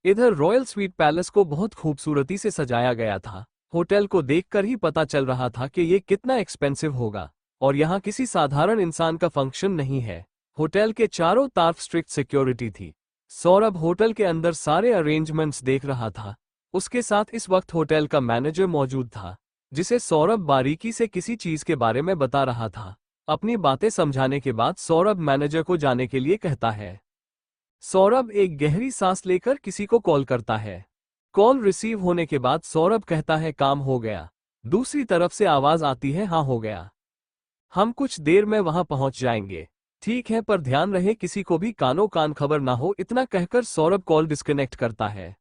इधर रॉयल स्वीट पैलेस को बहुत खूबसूरती से सजाया गया था। होटल को देखकर ही पता चल रहा था कि ये कितना एक्सपेंसिव होगा और यहाँ किसी साधारण इंसान का फंक्शन नहीं है। होटल के चारों तरफ स्ट्रिक्ट सिक्योरिटी थी। सौरभ होटल के अंदर सारे अरेंजमेंट्स देख रहा था। उसके साथ इस वक्त होटल का मैनेजर मौजूद था, जिसे सौरभ बारीकी से किसी चीज के बारे में बता रहा था। अपनी बातें समझाने के बाद सौरभ मैनेजर को जाने के लिए कहता है। सौरभ एक गहरी सांस लेकर किसी को कॉल करता है। कॉल रिसीव होने के बाद सौरभ कहता है काम हो गया। दूसरी तरफ से आवाज आती है हाँ हो गया। हम कुछ देर में वहां पहुंच जाएंगे। ठीक है, पर ध्यान रहे किसी को भी कानो कान खबर ना हो। इतना कहकर सौरभ कॉल डिस्कनेक्ट करता है।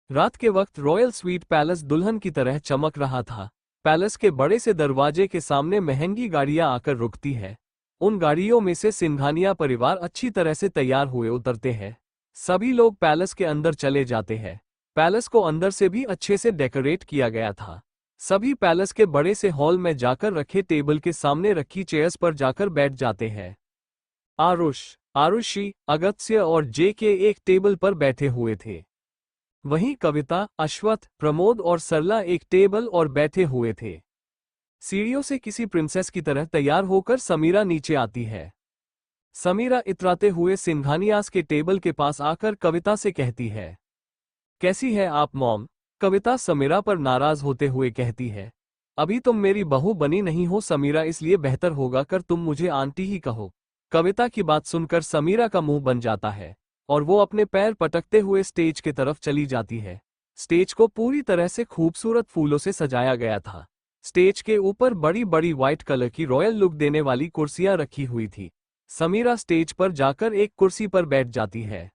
रात के वक्त रॉयल स्वीट पैलेस दुल्हन की तरह चमक रहा था। पैलेस के बड़े से दरवाजे के सामने महंगी गाड़ियां आकर रुकती है। उन गाड़ियों में से सिंघानिया परिवार अच्छी तरह से तैयार हुए उतरते हैं। सभी लोग पैलेस के अंदर चले जाते हैं। पैलेस को अंदर से भी अच्छे से डेकोरेट किया गया था। सभी पैलेस के बड़े से हॉल में जाकर रखे टेबल के सामने रखी चेयर्स पर जाकर बैठ जाते हैं। आरुष, आरुषि, अगस्त्य और जेके एक टेबल पर बैठे हुए थे। वहीं कविता, अश्वत्थ, प्रमोद और सरला एक टेबल और बैठे हुए थे। सीढ़ियों से किसी प्रिंसेस की तरह तैयार होकर समीरा नीचे आती है। समीरा इतराते हुए सिंघानियास के टेबल के पास आकर कविता से कहती है, कैसी है आप मॉम? कविता समीरा पर नाराज होते हुए कहती है, अभी तुम मेरी बहू बनी नहीं हो समीरा, इसलिए बेहतर होगा कर तुम मुझे आंटी ही कहो। कविता की बात सुनकर समीरा का मुंह बन जाता है और वो अपने पैर पटकते हुए स्टेज के तरफ चली जाती है। स्टेज को पूरी तरह से खूबसूरत फूलों से सजाया गया था। स्टेज के ऊपर बड़ी बड़ी व्हाइट कलर की रॉयल लुक देने वाली कुर्सियां रखी हुई थी। समीरा स्टेज पर जाकर एक कुर्सी पर बैठ जाती है।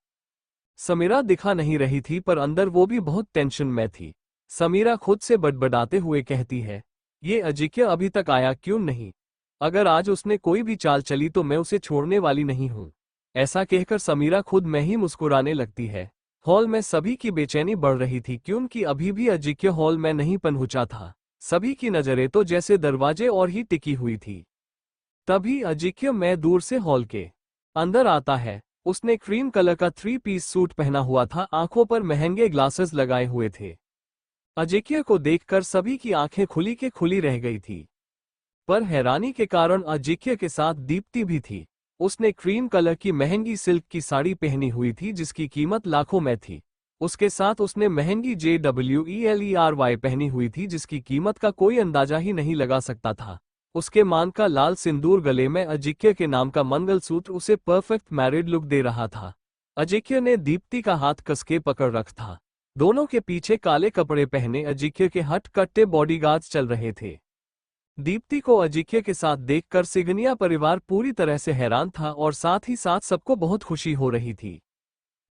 समीरा दिखा नहीं रही थी पर अंदर वो भी बहुत टेंशन में थी। समीरा खुद से बड़बड़ाते हुए कहती है, ये अजिक्य अभी तक आया क्यों नहीं? अगर आज उसने कोई भी चाल चली तो मैं उसे छोड़ने वाली नहीं हूं। ऐसा कहकर समीरा खुद में ही मुस्कुराने लगती है। हॉल में सभी की बेचैनी बढ़ रही थी क्योंकि अभी भी अजिक्य हॉल में नहीं पहुंचा था। सभी की नजरें तो जैसे दरवाजे और ही टिकी हुई थी। तभी अजिक्य मैं दूर से हॉल के अंदर आता है। उसने क्रीम कलर का 3 पीस सूट पहना हुआ था, आंखों पर महंगे ग्लासेस लगाए हुए थे। अजिक्य को देखकर सभी की आंखें खुली के खुली रह गई थी। पर हैरानी के कारण अजिक्य के साथ दीप्ति भी थी। उसने क्रीम कलर की महंगी सिल्क की साड़ी पहनी हुई थी जिसकी कीमत लाखों में थी। उसके साथ उसने महंगी JWELERY पहनी हुई थी जिसकी कीमत का कोई अंदाजा ही नहीं लगा सकता था। उसके मान का लाल सिंदूर, गले में अजिक्य के नाम का मंगलसूत्र उसे परफेक्ट मैरिड लुक दे रहा था। अजिक्य ने दीप्ति का हाथ कसके पकड़ रखा था। दोनों के पीछे काले कपड़े पहने अजिक्य के हट कट्टे बॉडीगार्ड्स चल रहे थे। दीप्ति को अजिक्य के साथ देखकर सिंघानिया परिवार पूरी तरह से हैरान था और साथ ही साथ सबको बहुत खुशी हो रही थी।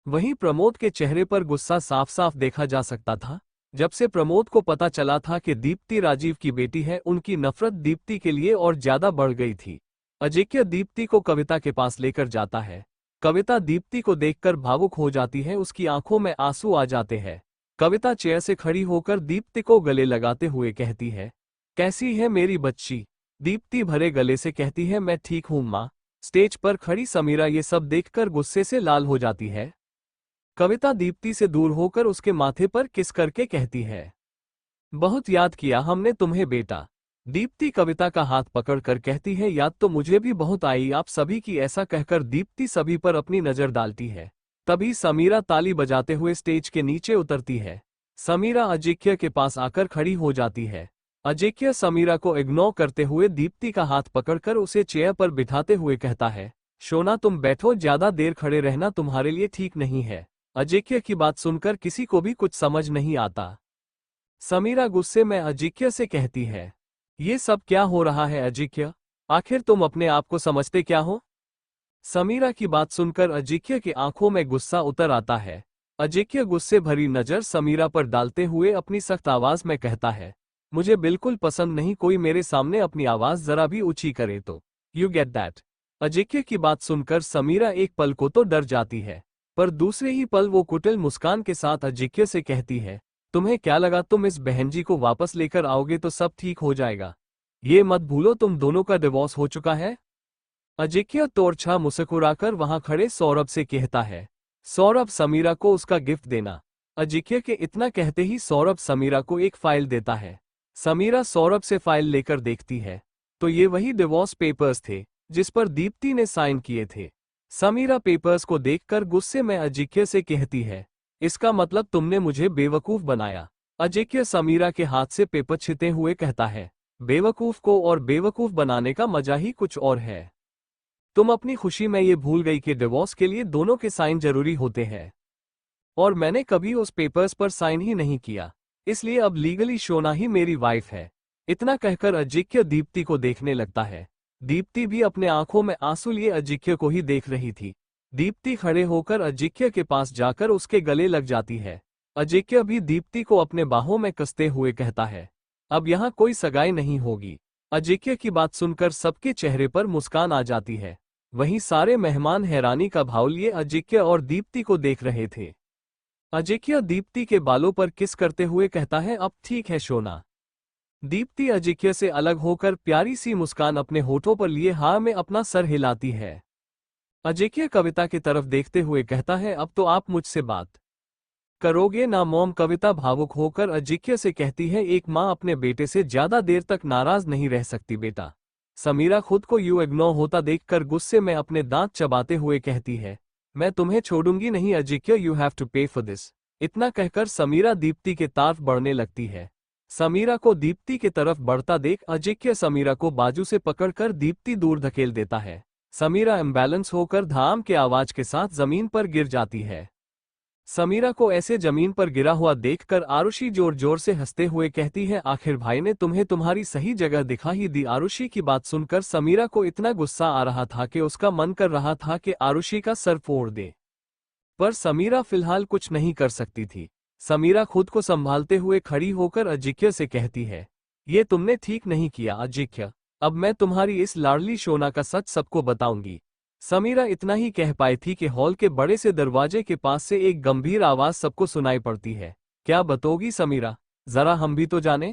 वहीं प्रमोद के चेहरे पर गुस्सा साफ साफ देखा जा सकता था। जब से प्रमोद को पता चला था कि दीप्ति राजीव की बेटी है, उनकी नफरत दीप्ति के लिए और ज्यादा बढ़ गई थी। अजिक्य दीप्ति को कविता के पास लेकर जाता है। कविता दीप्ति को देखकर भावुक हो जाती है, उसकी आंखों में आंसू आ जाते हैं। कविता चेयर से खड़ी होकर दीप्ति को गले लगाते हुए कहती है, कैसी है मेरी बच्ची? दीप्ति भरे गले से कहती है, मैं ठीक हूं माँ। स्टेज पर खड़ी समीरा ये सब देखकर गुस्से से लाल हो जाती है। कविता दीप्ति से दूर होकर उसके माथे पर किस करके कहती है, बहुत याद किया हमने तुम्हें बेटा। दीप्ति कविता का हाथ पकड़कर कहती है, याद तो मुझे भी बहुत आई आप सभी की। ऐसा कहकर दीप्ति सभी पर अपनी नजर डालती है। तभी समीरा ताली बजाते हुए स्टेज के नीचे उतरती है। समीरा अजिक्य के पास आकर खड़ी हो जाती है। अजिक्य समीरा को इग्नोर करते हुए दीप्ति का हाथ पकड़कर उसे चेयर पर बिठाते हुए कहता है, शोना तुम बैठो, ज्यादा देर खड़े रहना तुम्हारे लिए ठीक नहीं है। अजिक्य की बात सुनकर किसी को भी कुछ समझ नहीं आता। समीरा गुस्से में अजिक्य से कहती है, ये सब क्या हो रहा है अजिक्य? आखिर तुम अपने आप को समझते क्या हो? समीरा की बात सुनकर अजिक्य की आंखों में गुस्सा उतर आता है। अजिक्य गुस्से भरी नजर समीरा पर डालते हुए अपनी सख्त आवाज में कहता है, मुझे बिल्कुल पसंद नहीं कोई मेरे सामने अपनी आवाज जरा भी ऊंची करे तो। You get that? अजिक्य की बात सुनकर समीरा एक पल को तो डर जाती है, पर दूसरे ही पल वो कुटिल मुस्कान के साथ अजिक्य से कहती है, तुम्हें क्या लगा तुम इस बहन जी को वापस लेकर आओगे तो सब ठीक हो जाएगा? ये मत भूलो तुम दोनों का डिवोर्स हो चुका है। अजिक्य तोरछा मुस्कुराकर वहां खड़े सौरभ से कहता है, सौरभ समीरा को उसका गिफ्ट देना। अजिक्य के इतना कहते ही सौरभ समीरा को एक फाइल देता है। समीरा सौरभ से फाइल लेकर देखती है तो ये वही डिवोर्स पेपर्स थे जिस पर दीप्ति ने साइन किए थे। समीरा पेपर्स को देखकर गुस्से में अजिक्य से कहती है, इसका मतलब तुमने मुझे बेवकूफ बनाया। अजिक्य समीरा के हाथ से पेपर छीनते हुए कहता है, बेवकूफ को और बेवकूफ बनाने का मजा ही कुछ और है। तुम अपनी खुशी में ये भूल गई कि डिवोर्स के लिए दोनों के साइन जरूरी होते हैं। और मैंने कभी उस पेपर्स पर साइन ही नहीं किया, इसलिए अब लीगली शोना ही मेरी वाइफ है। इतना कहकर अजिक्य दीप्ति को देखने लगता है। दीप्ति भी अपने आंखों में आंसू लिए अजिक्य को ही देख रही थी। दीप्ति खड़े होकर अजिक्य के पास जाकर उसके गले लग जाती है। अजिक्य भी दीप्ति को अपने बाहों में कसते हुए कहता है, अब यहाँ कोई सगाई नहीं होगी। अजिक्य की बात सुनकर सबके चेहरे पर मुस्कान आ जाती है। वहीं सारे मेहमान हैरानी का भाव लिए अजिक्य और दीप्ति को देख रहे थे। अजिक्य दीप्ति के बालों पर किस करते हुए कहता है, अब ठीक है शोना। दीप्ति अजिक्य से अलग होकर प्यारी सी मुस्कान अपने होठों पर लिए हाँ में अपना सर हिलाती है। अजिक्य कविता की तरफ देखते हुए कहता है, अब तो आप मुझसे बात करोगे ना मॉम। कविता भावुक होकर अजिक्य से कहती है, एक माँ अपने बेटे से ज्यादा देर तक नाराज नहीं रह सकती बेटा। समीरा खुद को यूं इग्नोर होता देखकर गुस्से में अपने दांत चबाते हुए कहती है, मैं तुम्हें छोड़ूंगी नहीं अजिक्य, यू हैव टू पे फॉर दिस। इतना कहकर समीरा दीप्ति के तरफ बढ़ने लगती है। समीरा को दीप्ति के तरफ बढ़ता देख अजिक्य समीरा को बाजू से पकड़कर दीप्ति दूर धकेल देता है। समीरा इम्बैलेंस होकर धाम के आवाज के साथ जमीन पर गिर जाती है। समीरा को ऐसे जमीन पर गिरा हुआ देखकर आरुषि जोर जोर से हंसते हुए कहती है, आखिर भाई ने तुम्हें तुम्हारी सही जगह दिखा ही दी। आरुषि की बात सुनकर समीरा को इतना गुस्सा आ रहा था कि उसका मन कर रहा था कि आरुषि का सर फोड़ दे, पर समीरा फिलहाल कुछ नहीं कर सकती थी। समीरा खुद को संभालते हुए खड़ी होकर अजिक्य से कहती है, ये तुमने ठीक नहीं किया अजिक्य, अब मैं तुम्हारी इस लाडली शोना का सच सबको बताऊंगी। समीरा इतना ही कह पाई थी कि हॉल के बड़े से दरवाजे के पास से एक गंभीर आवाज सबको सुनाई पड़ती है। क्या बताओगी समीरा, जरा हम भी तो जाने।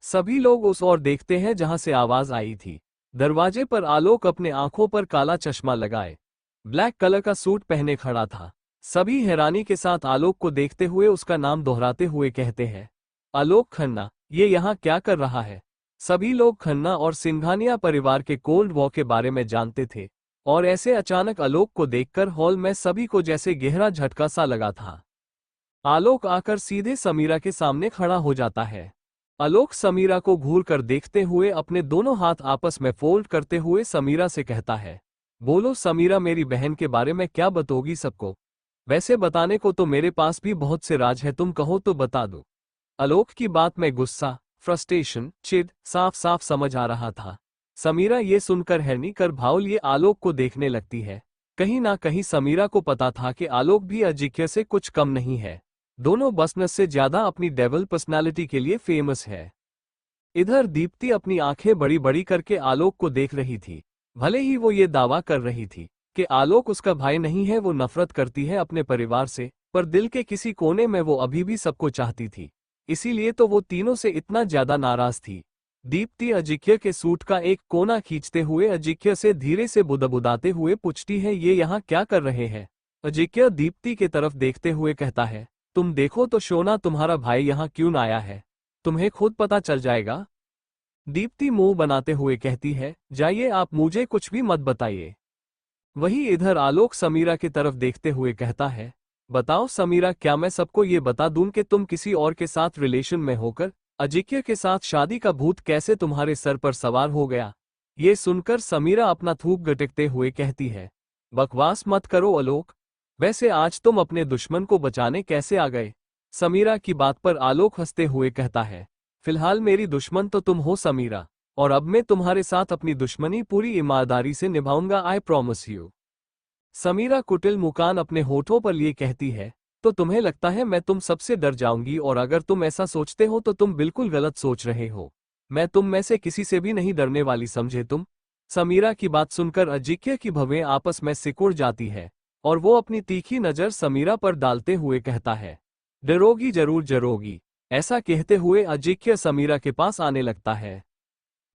सभी लोग उस ओर देखते हैं जहां से आवाज आई थी। दरवाजे पर आलोक अपने आंखों पर काला चश्मा लगाए ब्लैक कलर का सूट पहने खड़ा था। सभी हैरानी के साथ आलोक को देखते हुए उसका नाम दोहराते हुए कहते हैं, आलोक खन्ना, ये यहाँ क्या कर रहा है। सभी लोग खन्ना और सिंघानिया परिवार के कोल्ड वॉर के बारे में जानते थे और ऐसे अचानक आलोक को देखकर हॉल में सभी को जैसे गहरा झटका सा लगा था। आलोक आकर सीधे समीरा के सामने खड़ा हो जाता है। आलोक समीरा को घूर कर देखते हुए अपने दोनों हाथ आपस में फोल्ड करते हुए समीरा से कहता है, बोलो समीरा, मेरी बहन के बारे में क्या बताओगी सबको। वैसे बताने को तो मेरे पास भी बहुत से राज है, तुम कहो तो बता दो। आलोक की बात में गुस्सा, फ्रस्ट्रेशन, चिढ़ साफ साफ समझ आ रहा था। समीरा ये सुनकर हैरानी कर भाव लिए आलोक को देखने लगती है। कहीं ना कहीं समीरा को पता था कि आलोक भी अजिक्य से कुछ कम नहीं है। दोनों बसनेस से ज्यादा अपनी डेविल पर्सनालिटी के लिए फेमस है। इधर दीप्ति अपनी आंखें बड़ी बड़ी करके आलोक को देख रही थी। भले ही वो ये दावा कर रही थी कि आलोक उसका भाई नहीं है, वो नफरत करती है अपने परिवार से, पर दिल के किसी कोने में वो अभी भी सबको चाहती थी। इसीलिए तो वो तीनों से इतना ज्यादा नाराज थी। दीप्ति अजिक्य के सूट का एक कोना खींचते हुए अजिक्य से धीरे से बुदबुदाते हुए पूछती है, ये यहाँ क्या कर रहे हैं। अजिक्य दीप्ति के तरफ देखते हुए कहता है, तुम देखो तो शोना, तुम्हारा भाई यहाँ क्यों आया है, तुम्हें खुद पता चल जाएगा। दीप्ति मुंह बनाते हुए कहती है, जाइए आप, मुझे कुछ भी मत बताइए। वही इधर आलोक समीरा की तरफ देखते हुए कहता है, बताओ समीरा, क्या मैं सबको ये बता दूं कि तुम किसी और के साथ रिलेशन में होकर अजिक्य के साथ शादी का भूत कैसे तुम्हारे सर पर सवार हो गया। ये सुनकर समीरा अपना थूक गटकते हुए कहती है, बकवास मत करो आलोक, वैसे आज तुम अपने दुश्मन को बचाने कैसे आ गए। समीरा की बात पर आलोक हंसते हुए कहता है, फिलहाल मेरी दुश्मन तो तुम हो समीरा, और अब मैं तुम्हारे साथ अपनी दुश्मनी पूरी ईमानदारी से निभाऊंगा, आई प्रॉमिस यू। समीरा कुटिल मुस्कान अपने होठों पर लिए कहती है, तो तुम्हें लगता है मैं तुम सबसे डर जाऊंगी, और अगर तुम ऐसा सोचते हो तो तुम बिल्कुल गलत सोच रहे हो। मैं तुम में से किसी से भी नहीं डरने वाली, समझे तुम। समीरा की बात सुनकर अजिक्य की भवें आपस में सिकुड़ जाती है और वो अपनी तीखी नजर समीरा पर डालते हुए कहता है, डरोगी जरूर डरोगी। ऐसा कहते हुए अजिक्य समीरा के पास आने लगता है।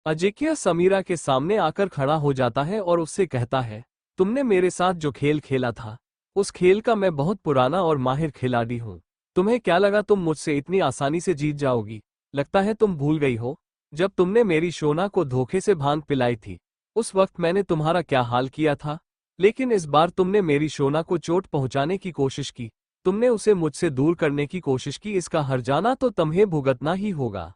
अजिक्य समीरा के सामने आकर खड़ा हो जाता है और उससे कहता है, तुमने मेरे साथ जो खेल खेला था, उस खेल का मैं बहुत पुराना और माहिर खिलाड़ी हूं। तुम्हें क्या लगा तुम मुझसे इतनी आसानी से जीत जाओगी। लगता है तुम भूल गई हो, जब तुमने मेरी शोना को धोखे से भांग पिलाई थी, उस वक्त मैंने तुम्हारा क्या हाल किया था। लेकिन इस बार तुमने मेरी शोना को चोट पहुंचाने की कोशिश की, तुमने उसे मुझसे दूर करने की कोशिश की, इसका हर्जाना तो तुम्हें भुगतना ही होगा।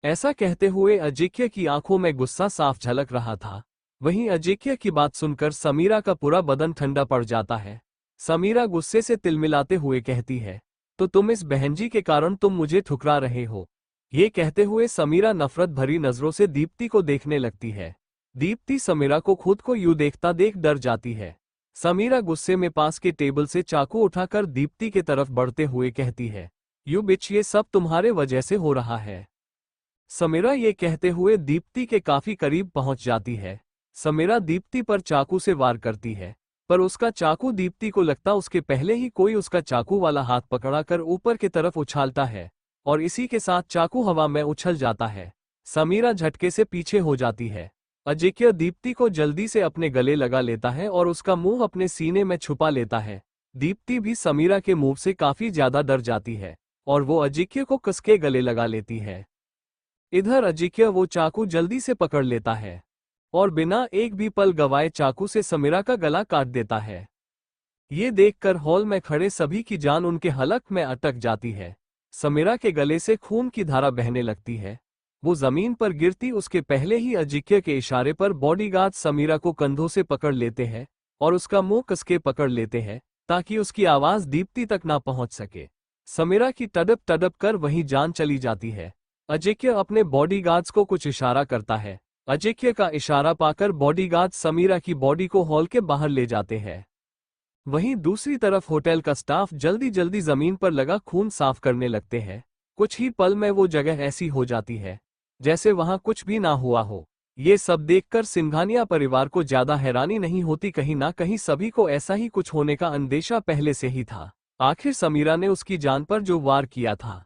ऐसा कहते हुए अजिक्य की आंखों में गुस्सा साफ झलक रहा था। वहीं अजिक्य की बात सुनकर समीरा का पूरा बदन ठंडा पड़ जाता है। समीरा गुस्से से तिलमिलाते हुए कहती है, तो तुम इस बहनजी के कारण तुम मुझे ठुकरा रहे हो। ये कहते हुए समीरा नफरत भरी नजरों से दीप्ति को देखने लगती है। दीप्ति समीरा को खुद को यूं देखता देख डर जाती है। समीरा गुस्से में पास के टेबल से चाकू उठाकर दीप्ति के तरफ बढ़ते हुए कहती है, यू बिच, ये सब तुम्हारे वजह से हो रहा है। समीरा ये कहते हुए दीप्ति के काफी करीब पहुंच जाती है। समीरा दीप्ति पर चाकू से वार करती है, पर उसका चाकू दीप्ति को लगता उसके पहले ही कोई उसका चाकू वाला हाथ पकड़ाकर ऊपर की तरफ उछालता है और इसी के साथ चाकू हवा में उछल जाता है। समीरा झटके से पीछे हो जाती है। अजिक्य दीप्ति को जल्दी से अपने गले लगा लेता है और उसका मुंह अपने सीने में छुपा लेता है। दीप्ति भी समीरा के मुंह से काफी ज्यादा डर जाती है और वो अजिक्य को कसके गले लगा लेती है। इधर अजिक्य वो चाकू जल्दी से पकड़ लेता है और बिना एक भी पल गवाए चाकू से समीरा का गला काट देता है। ये देखकर हॉल में खड़े सभी की जान उनके हलक में अटक जाती है। समीरा के गले से खून की धारा बहने लगती है। वो जमीन पर गिरती उसके पहले ही अजिक्य के इशारे पर बॉडीगार्ड समीरा को कंधों से पकड़ लेते हैं और उसका मुंह कसके पकड़ लेते हैं ताकि उसकी आवाज दीप्ति तक ना पहुंच सके। समीरा की तड़प तड़प कर वहीं जान चली जाती है। अजिक्य अपने बॉडीगार्ड्स को कुछ इशारा करता है। अजिक्य का इशारा पाकर बॉडीगार्ड समीरा की बॉडी को हॉल के बाहर ले जाते हैं। वहीं दूसरी तरफ होटल का स्टाफ जल्दी जल्दी जमीन पर लगा खून साफ करने लगते हैं। कुछ ही पल में वो जगह ऐसी हो जाती है जैसे वहां कुछ भी ना हुआ हो। ये सब देखकर सिंघानिया परिवार को ज्यादा हैरानी नहीं होती, कहीं ना कहीं सभी को ऐसा ही कुछ होने का अंदेशा पहले से ही था। आखिर समीरा ने उसकी जान पर जो वार किया था।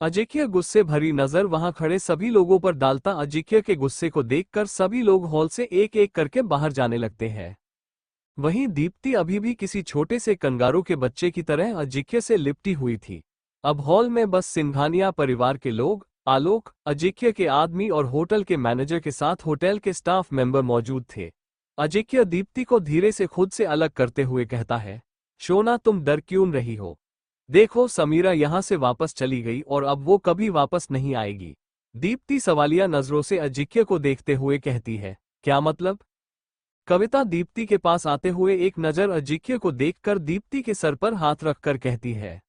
अजिक्य गुस्से भरी नजर वहां खड़े सभी लोगों पर डालता। अजिक्य के गुस्से को देखकर सभी लोग हॉल से एक एक करके बाहर जाने लगते हैं। वहीं दीप्ति अभी भी किसी छोटे से कंगारू के बच्चे की तरह अजिक्य से लिपटी हुई थी। अब हॉल में बस सिंघानिया परिवार के लोग, आलोक, अजिक्य के आदमी और होटल के मैनेजर के साथ होटल के स्टाफ मेंबर मौजूद थे। अजिक्य दीप्ति को धीरे से खुद से अलग करते हुए कहता है, शोना, तुम डर क्यों रही हो? देखो, समीरा यहां से वापस चली गई और अब वो कभी वापस नहीं आएगी। दीप्ति सवालिया नजरों से अजिक्य को देखते हुए कहती है, क्या मतलब? कविता दीप्ति के पास आते हुए एक नजर अजिक्य को देखकर दीप्ति के सर पर हाथ रखकर कहती है,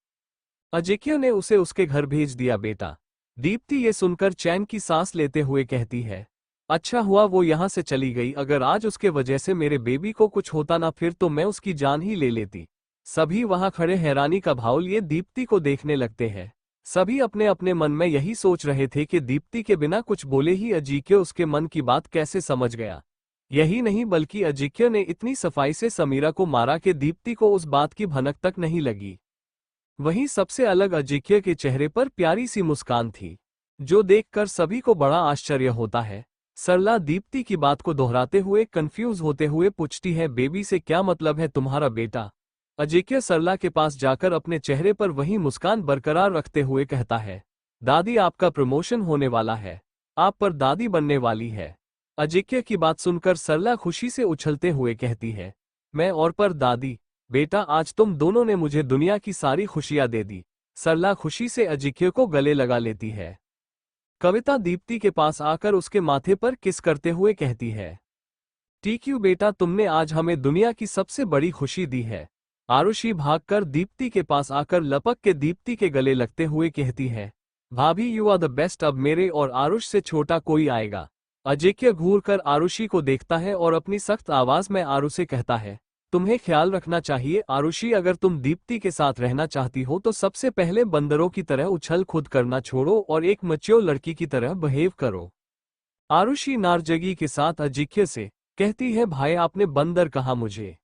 अजिक्य ने उसे उसके घर भेज दिया बेटा। दीप्ति ये सुनकर चैन की सांस लेते हुए कहती है, अच्छा हुआ वो यहां से चली गई, अगर आज उसके वजह से मेरे बेबी को कुछ होता ना फिर तो मैं उसकी जान ही ले लेती। सभी वहां खड़े हैरानी का भाव लिए दीप्ति को देखने लगते हैं। सभी अपने अपने मन में यही सोच रहे थे कि दीप्ति के बिना कुछ बोले ही अजिक्य उसके मन की बात कैसे समझ गया। यही नहीं बल्कि अजिक्य ने इतनी सफाई से समीरा को मारा कि दीप्ति को उस बात की भनक तक नहीं लगी। वहीं सबसे अलग अजिक्य के चेहरे पर प्यारी सी मुस्कान थी, जो देखकर सभी को बड़ा आश्चर्य होता है। सरला दीप्ति की बात को दोहराते हुए कंफ्यूज होते हुए पूछती है, बेबी से क्या मतलब है तुम्हारा बेटा? अजिक्य सरला के पास जाकर अपने चेहरे पर वही मुस्कान बरकरार रखते हुए कहता है, दादी आपका प्रमोशन होने वाला है, आप पर दादी बनने वाली है। अजिक्य की बात सुनकर सरला खुशी से उछलते हुए कहती है, मैं और पर दादी? बेटा, आज तुम दोनों ने मुझे दुनिया की सारी खुशियां दे दी। सरला खुशी से अजिक्य को गले लगा लेती है। कविता दीप्ति के पास आकर उसके माथे पर किस करते हुए कहती है, टीक्यू बेटा, तुमने आज हमें दुनिया की सबसे बड़ी खुशी दी है। आरुषि भागकर दीप्ति के पास आकर लपक के दीप्ति के गले लगते हुए कहती है, भाभी यू आर द बेस्ट, अब मेरे और आरुष से छोटा कोई आएगा। अजिक्य घूरकर आरुषि को देखता है और अपनी सख्त आवाज में आरु से कहता है, तुम्हें ख्याल रखना चाहिए आरुषि, अगर तुम दीप्ति के साथ रहना चाहती हो तो सबसे पहले बंदरों की तरह उछल कूद करना छोड़ो और एक मैच्योर लड़की की तरह बिहेव करो। आरुषि नारजगी के साथ अजिक्य से कहती है, भाई आपने बंदर कहा मुझे?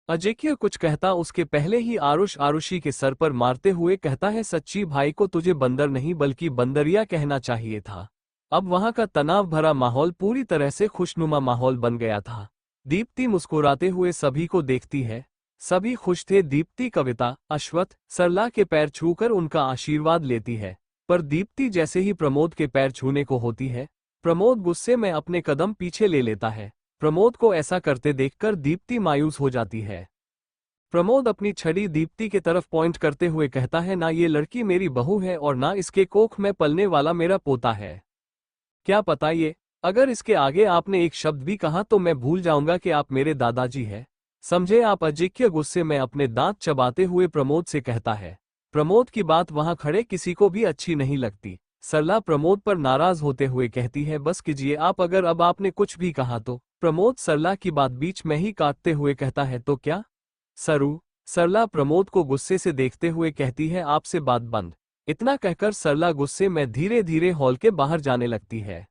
अजिक्य कुछ कहता उसके पहले ही आरुष आरुषि के सर पर मारते हुए कहता है, सच्ची भाई को तुझे बंदर नहीं बल्कि बंदरिया कहना चाहिए था। अब वहां का तनाव भरा माहौल पूरी तरह से खुशनुमा माहौल बन गया था। दीप्ति मुस्कुराते हुए सभी को देखती है। सभी खुश थे। दीप्ति कविता, अश्वथ, सरला के पैर छूकर उनका आशीर्वाद लेती है, पर दीप्ति जैसे ही प्रमोद के पैर छूने को होती है, प्रमोद गुस्से में अपने कदम पीछे ले लेता है। प्रमोद को ऐसा करते देखकर दीप्ति मायूस हो जाती है। प्रमोद अपनी छड़ी दीप्ति के तरफ पॉइंट करते हुए कहता है, ना ये लड़की मेरी बहू है और ना इसके कोख में पलने वाला मेरा पोता है। क्या पता ये, अगर इसके आगे आपने एक शब्द भी कहा तो मैं भूल जाऊंगा कि आप मेरे दादाजी हैं। समझे आप? अजिक्य गुस्से में अपने दांत चबाते हुए प्रमोद से कहता है। प्रमोद की बात वहां खड़े किसी को भी अच्छी नहीं लगती। सरला प्रमोद पर नाराज होते हुए कहती है, बस कीजिए आप, अगर अब आपने कुछ भी कहा तो। प्रमोद सरला की बात बीच में ही काटते हुए कहता है, तो क्या सरू? सरला प्रमोद को गुस्से से देखते हुए कहती है, आपसे बात बंद। इतना कहकर सरला गुस्से में धीरे धीरे हॉल के बाहर जाने लगती है।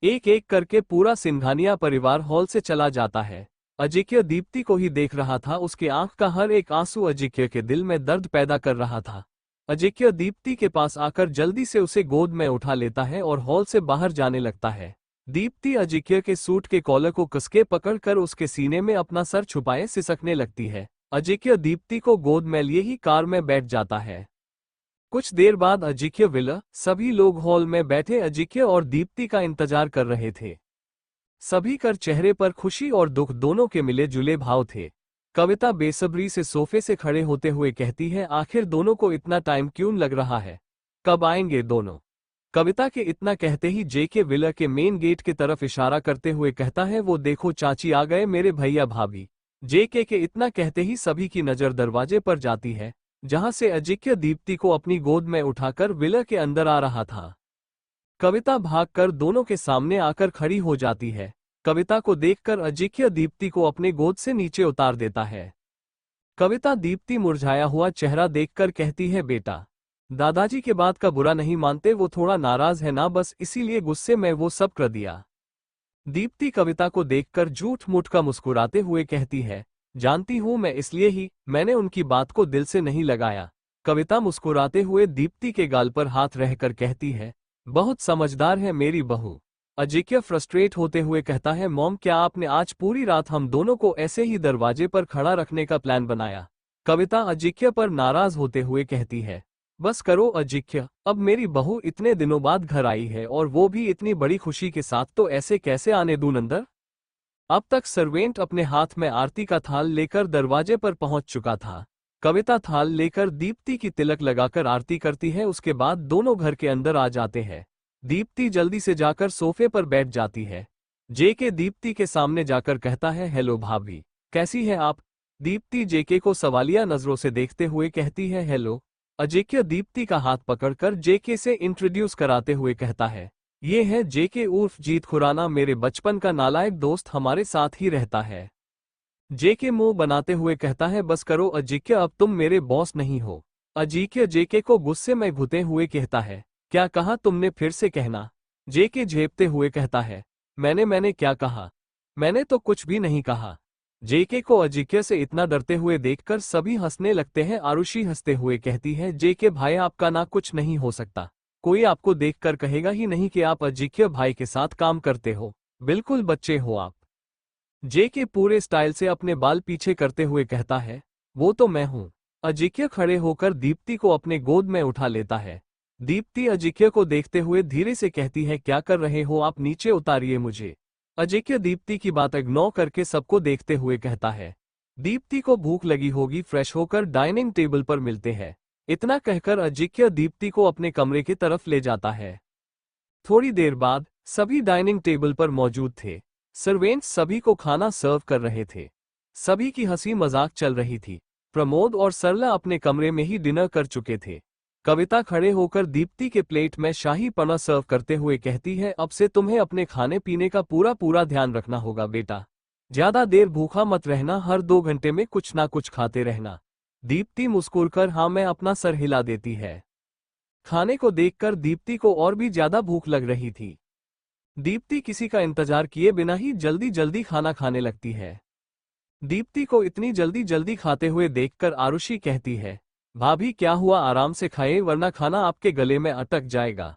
एक एक करके पूरा सिंघानिया परिवार हॉल से चला जाता है। अजिक्य दीप्ति को ही देख रहा था। उसके आंख का हर एक आंसू अजिक्य के दिल में दर्द पैदा कर रहा था। अजिक्य दीप्ति के पास आकर जल्दी से उसे गोद में उठा लेता है और हॉल से बाहर जाने लगता है। दीप्ति अजिक्य के सूट के कॉलर को कसके पकड़कर उसके सीने में अपना सर छुपाए सिसकने लगती है। अजिक्य दीप्ति को गोद में लिए ही कार में बैठ जाता है। कुछ देर बाद अजिक्य विला, सभी लोग हॉल में बैठे अजिक्य और दीप्ति का इंतजार कर रहे थे। सभी कर चेहरे पर खुशी और दुख दोनों के मिले जुले भाव थे। कविता बेसब्री से सोफे से खड़े होते हुए कहती है, आखिर दोनों को इतना टाइम क्यों लग रहा है? कब आएंगे दोनों? कविता के इतना कहते ही जेके विला के मेन गेट की तरफ इशारा करते हुए कहता है, वो देखो चाची आ गए मेरे भैया भाभी। जेके के इतना कहते ही सभी की नजर दरवाजे पर जाती है, जहां से अजिक्य दीप्ति को अपनी गोद में उठाकर विला के अंदर आ रहा था। कविता भागकर दोनों के सामने आकर खड़ी हो जाती है। कविता को देखकर अजिक्य दीप्ति को अपने गोद से नीचे उतार देता है। कविता दीप्ति मुरझाया हुआ चेहरा देखकर कहती है, बेटा दादाजी के बात का बुरा नहीं मानते, वो थोड़ा नाराज है ना, बस इसीलिए गुस्से में वो सब कर दिया। दीप्ति कविता को देखकर झूठ मूठ का मुस्कुराते हुए कहती है, जानती हूं मैं, इसलिए ही मैंने उनकी बात को दिल से नहीं लगाया। कविता मुस्कुराते हुए दीप्ति के गाल पर हाथ रहकर कहती है, बहुत समझदार है मेरी बहू। अजिक्य फ्रस्ट्रेट होते हुए कहता है, मॉम क्या आपने आज पूरी रात हम दोनों को ऐसे ही दरवाजे पर खड़ा रखने का प्लान बनाया? कविता अजिक्य पर नाराज होते हुए कहती है, बस करो अजिक्य, अब मेरी बहू इतने दिनों बाद घर आई है और वो भी इतनी बड़ी खुशी के साथ, तो ऐसे कैसे आने दूं अंदर? अब तक सर्वेंट अपने हाथ में आरती का थाल लेकर दरवाजे पर पहुंच चुका था। कविता थाल लेकर दीप्ति की तिलक लगाकर आरती करती है। उसके बाद दोनों घर के अंदर आ जाते हैं। दीप्ति जल्दी से जाकर सोफे पर बैठ जाती है। जेके दीप्ति के सामने जाकर कहता है, हेलो भाभी, कैसी है आप? दीप्ति जेके को सवालिया नजरों से देखते हुए कहती है, हेलो। अजिक्य दीप्ति का हाथ पकड़कर जेके से इंट्रोड्यूस कराते हुए कहता है, ये है जेके उर्फ जीत खुराना, मेरे बचपन का नालायक दोस्त, हमारे साथ ही रहता है। जेके मुंह बनाते हुए कहता है, बस करो अजिक्य, अब तुम मेरे बॉस नहीं हो। अजिक्य जेके को गुस्से में घुते हुए कहता है, क्या कहा तुमने, फिर से कहना। जेके झेपते हुए कहता है, मैंने क्या कहा? मैंने तो कुछ भी नहीं कहा। जेके को अजिक्य से इतना डरते हुए देखकर सभी हंसने लगते हैं। आरुषि हंसते हुए कहती है, जेके भाई आपका ना कुछ नहीं हो सकता, कोई आपको देखकर कहेगा ही नहीं कि आप अजिक्य भाई के साथ काम करते हो, बिल्कुल बच्चे हो आप। जेके पूरे स्टाइल से अपने बाल पीछे करते हुए कहता है, वो तो मैं हूं। अजिक्य खड़े होकर दीप्ति को अपने गोद में उठा लेता है। दीप्ति अजिक्य को देखते हुए धीरे से कहती है, क्या कर रहे हो आप, नीचे उतारिए मुझे। अजिक्य दीप्ति की बात इग्नोर करके सबको देखते हुए कहता है, दीप्ति को भूख लगी होगी, फ्रेश होकर डाइनिंग टेबल पर मिलते हैं। इतना कहकर अजिक्य दीप्ति को अपने कमरे की तरफ ले जाता है। थोड़ी देर बाद सभी डाइनिंग टेबल पर मौजूद थे। सर्वेंट्स सभी को खाना सर्व कर रहे थे। सभी की हंसी मजाक चल रही थी। प्रमोद और सरला अपने कमरे में ही डिनर कर चुके थे। कविता खड़े होकर दीप्ति के प्लेट में शाही पना सर्व करते हुए कहती है, अब से तुम्हें अपने खाने पीने का पूरा पूरा ध्यान रखना होगा बेटा। ज्यादा देर भूखा मत रहना, हर 2 घंटे में कुछ ना कुछ खाते रहना। दीप्ति मुस्कुराकर हाँ मैं अपना सर हिला देती है। खाने को देखकर दीप्ति को और भी ज्यादा भूख लग रही थी। दीप्ति किसी का इंतजार किए बिना ही जल्दी जल्दी खाना खाने लगती है। दीप्ति को इतनी जल्दी जल्दी खाते हुए देखकर आरुषि कहती है, भाभी क्या हुआ, आराम से खाएं वरना खाना आपके गले में अटक जाएगा।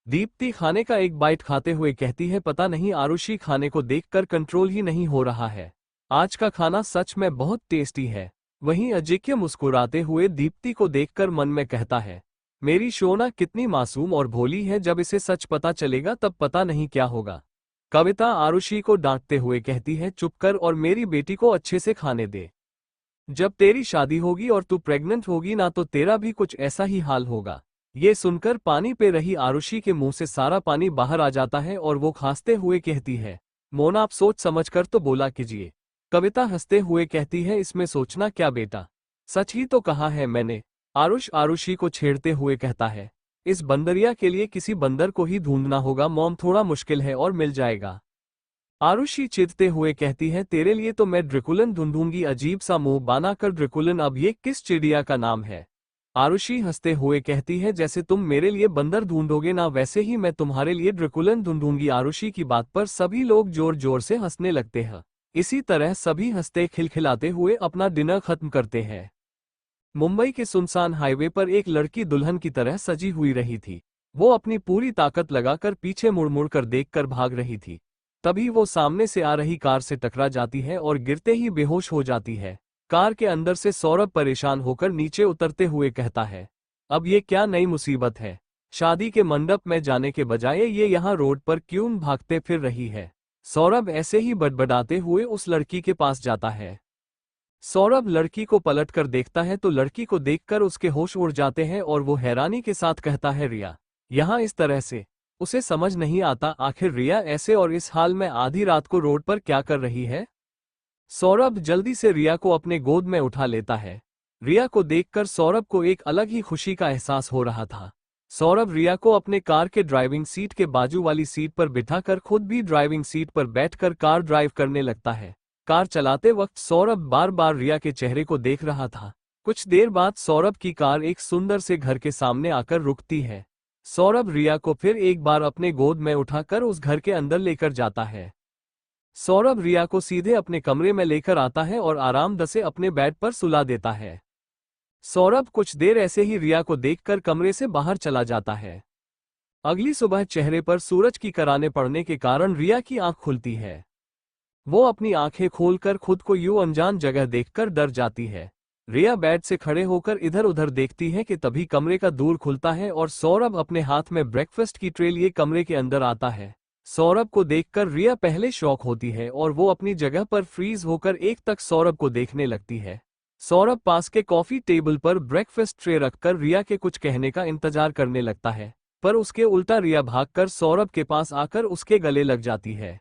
दीप्ति खाने का एक बाइट खाते हुए कहती है, पता नहीं आरुषि खाने को देखकर कंट्रोल ही नहीं हो रहा है, आज का खाना सच में बहुत टेस्टी है। वहीं अजिक्य मुस्कुराते हुए दीप्ति को देखकर मन में कहता है, मेरी शोना कितनी मासूम और भोली है, जब इसे सच पता चलेगा तब पता नहीं क्या होगा। कविता आरुषि को डांटते हुए कहती है, चुप कर और मेरी बेटी को अच्छे से खाने दे। जब तेरी शादी होगी और तू प्रेग्नेंट होगी ना, तो तेरा भी कुछ ऐसा ही हाल होगा। ये सुनकर पानी पे रही आरुषि के मुंह से सारा पानी बाहर आ जाता है और वो खांसते हुए कहती है, मोना आप सोच समझ कर तो बोला कीजिए। कविता हंसते हुए कहती है, इसमें सोचना क्या बेटा, सच ही तो कहा है मैंने। आरुष आरुषि को छेड़ते हुए कहता है, इस बंदरिया के लिए किसी बंदर को ही ढूंढना होगा मॉम, थोड़ा मुश्किल है और मिल जाएगा। आरुषि चिढ़ते हुए कहती है, तेरे लिए तो मैं ड्रिकुलन ढूंढूंगी। अजीब सा मुंह बनाकर ड्रिकुलन, अब ये किस चिड़िया का नाम है? आरुषि हंसते हुए कहती है, जैसे तुम मेरे लिए बंदर ढूंढोगे ना, वैसे ही मैं तुम्हारे लिए ड्रिकुलन ढूंढूंगी। आरुषि की बात पर सभी लोग जोर जोर से हंसने लगते हैं। इसी तरह सभी हंसते खिलखिलाते हुए अपना डिनर खत्म करते हैं। मुंबई के सुनसान हाईवे पर एक लड़की दुल्हन की तरह सजी हुई रही थी। वो अपनी पूरी ताकत लगाकर पीछे मुड़ मुड़ कर देखकर भाग रही थी। तभी वो सामने से आ रही कार से टकरा जाती है और गिरते ही बेहोश हो जाती है। कार के अंदर से सौरभ परेशान होकर नीचे उतरते हुए कहता है, अब ये क्या नई मुसीबत है? शादी के मंडप में जाने के बजाय ये यहाँ रोड पर क्यों भागते फिर रही है? सौरभ ऐसे ही बड़बड़ाते हुए उस लड़की के पास जाता है। सौरभ लड़की को पलटकर देखता है तो लड़की को देखकर उसके होश उड़ जाते हैं और वो हैरानी के साथ कहता है, रिया यहाँ इस तरह से? उसे समझ नहीं आता आखिर रिया ऐसे और इस हाल में आधी रात को रोड पर क्या कर रही है। सौरभ जल्दी से रिया को अपने गोद में उठा लेता है। रिया को देखकर सौरभ को एक अलग ही खुशी का एहसास हो रहा था। सौरभ रिया को अपने कार के ड्राइविंग सीट के बाजू वाली सीट पर बिठाकर खुद भी ड्राइविंग सीट पर बैठकर कार ड्राइव करने लगता है। कार चलाते वक्त सौरभ बार बार रिया के चेहरे को देख रहा था। कुछ देर बाद सौरभ की कार एक सुंदर से घर के सामने आकर रुकती है। सौरभ रिया को फिर एक बार अपने गोद में उठाकर उस घर के अंदर लेकर जाता है। सौरभ रिया को सीधे अपने कमरे में लेकर आता है और आरामदायक से अपने बेड पर सुला देता है। सौरभ कुछ देर ऐसे ही रिया को देखकर कमरे से बाहर चला जाता है। अगली सुबह चेहरे पर सूरज की किरणें पड़ने के कारण रिया की आंख खुलती है। वो अपनी आंखें खोलकर खुद को यूं अनजान जगह देखकर डर जाती है। रिया बेड से खड़े होकर इधर उधर देखती है कि तभी कमरे का दूर खुलता है और सौरभ अपने हाथ में ब्रेकफास्ट की ट्रे लिए कमरे के अंदर आता है। सौरभ को देखकर रिया पहले शॉक होती है और वो अपनी जगह पर फ्रीज होकर एक तक सौरभ को देखने लगती है। सौरभ पास के कॉफी टेबल पर ब्रेकफास्ट ट्रे रखकर रिया के कुछ कहने का इंतजार करने लगता है, पर उसके उल्टा रिया भागकर सौरभ के पास आकर उसके गले लग जाती है।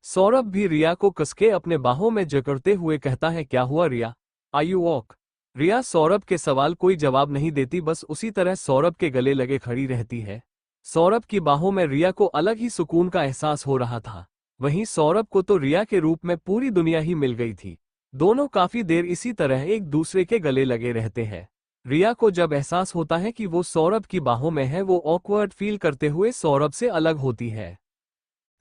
सौरभ भी रिया को कसके अपने बाहों में जकड़ते हुए कहता है, क्या हुआ रिया, आर यू वॉक? रिया सौरभ के सवाल कोई जवाब नहीं देती, बस उसी तरह सौरभ के गले लगे खड़ी रहती है। सौरभ की बाहों में रिया को अलग ही सुकून का एहसास हो रहा था। वहीं सौरभ को तो रिया के रूप में पूरी दुनिया ही मिल गई थी। दोनों काफी देर इसी तरह एक दूसरे के गले लगे रहते हैं। रिया को जब एहसास होता है कि वो सौरभ की बाहों में है, वो ऑकवर्ड फील करते हुए सौरभ से अलग होती है।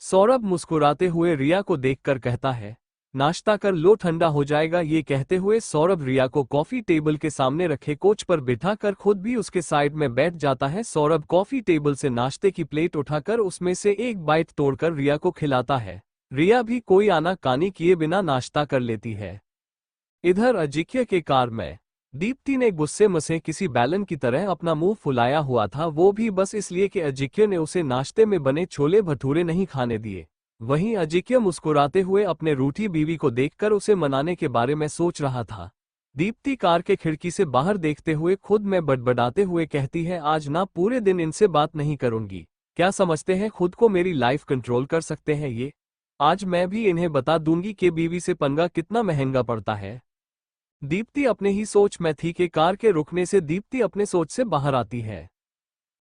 सौरभ मुस्कुराते हुए रिया को देखकर कहता है, नाश्ता कर लो, ठंडा हो जाएगा। ये कहते हुए सौरभ रिया को कॉफी टेबल के सामने रखे कोच पर बिठाकर खुद भी उसके साइड में बैठ जाता है। सौरभ कॉफी टेबल से नाश्ते की प्लेट उठाकर उसमें से एक बाइट तोड़कर रिया को खिलाता है। रिया भी कोई आनाकानी किए बिना नाश्ता कर लेती है। इधर अजिक्य के कार में दीप्ति ने गुस्से में किसी बैलन की तरह अपना मुंह फुलाया हुआ था, वो भी बस इसलिए कि अजिक्य ने उसे नाश्ते में बने छोले भटूरे नहीं खाने दिए। वहीं अजिक्य मुस्कुराते हुए अपने रूठी बीवी को देखकर उसे मनाने के बारे में सोच रहा था। दीप्ति कार के खिड़की से बाहर देखते हुए खुद में बड़बड़ाते हुए कहती है, आज ना पूरे दिन इनसे बात नहीं करूंगी। क्या समझते हैं खुद को मेरी लाइफ कंट्रोल कर सकते हैं ये? आज मैं भी इन्हें बता दूंगी कि बीवी से पंगा कितना महंगा पड़ता है। दीप्ति अपने ही सोच में थी कि कार के रुकने से दीप्ति अपने सोच से बाहर आती है।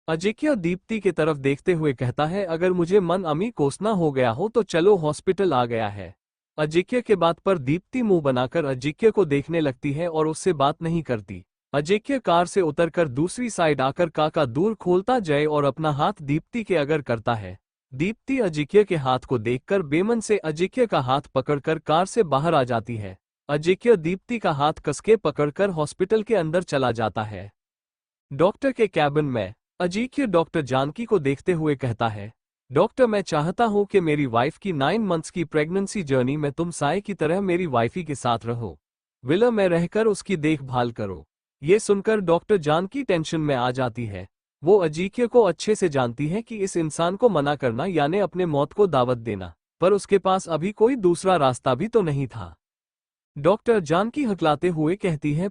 अजिक्य दीप्ति की तरफ देखते हुए कहता है, अगर मुझे मन अमी कोसना हो गया हो तो चलो, हॉस्पिटल आ गया है। अजिक्य के बात पर दीप्ति मुंह बनाकर अजिक्य को देखने लगती है और उससे बात नहीं करती। अजिक्य कार से उतरकर दूसरी साइड आकर काका दूर खोलता जाए और अपना हाथ दीप्ति के अगर करता है। दीप्ति अजिक्य के हाथ को देखकर बेमन से अजिक्य का हाथ पकड़कर कार से बाहर आ जाती है। अजिक्य दीप्ति का हाथ कसके पकड़कर हॉस्पिटल के अंदर चला जाता है। डॉक्टर के कैबिन में अजिक्य डॉक्टर जानकी को देखते हुए कहता है, डॉक्टर मैं चाहता हूं कि मेरी वाइफ की 9 मंथ्स की प्रेगनेंसी जर्नी में तुम साय की तरह मेरी वाइफी के साथ रहो, विला में रहकर उसकी देखभाल करो। ये सुनकर डॉक्टर जानकी टेंशन में आ जाती है। वो अजिक्य को अच्छे से जानती है कि इस इंसान को मना करना यानी अपने मौत को दावत देना, पर उसके पास अभी कोई दूसरा रास्ता भी तो नहीं था। डॉक्टर जानकी हकलाते हुए कहती है,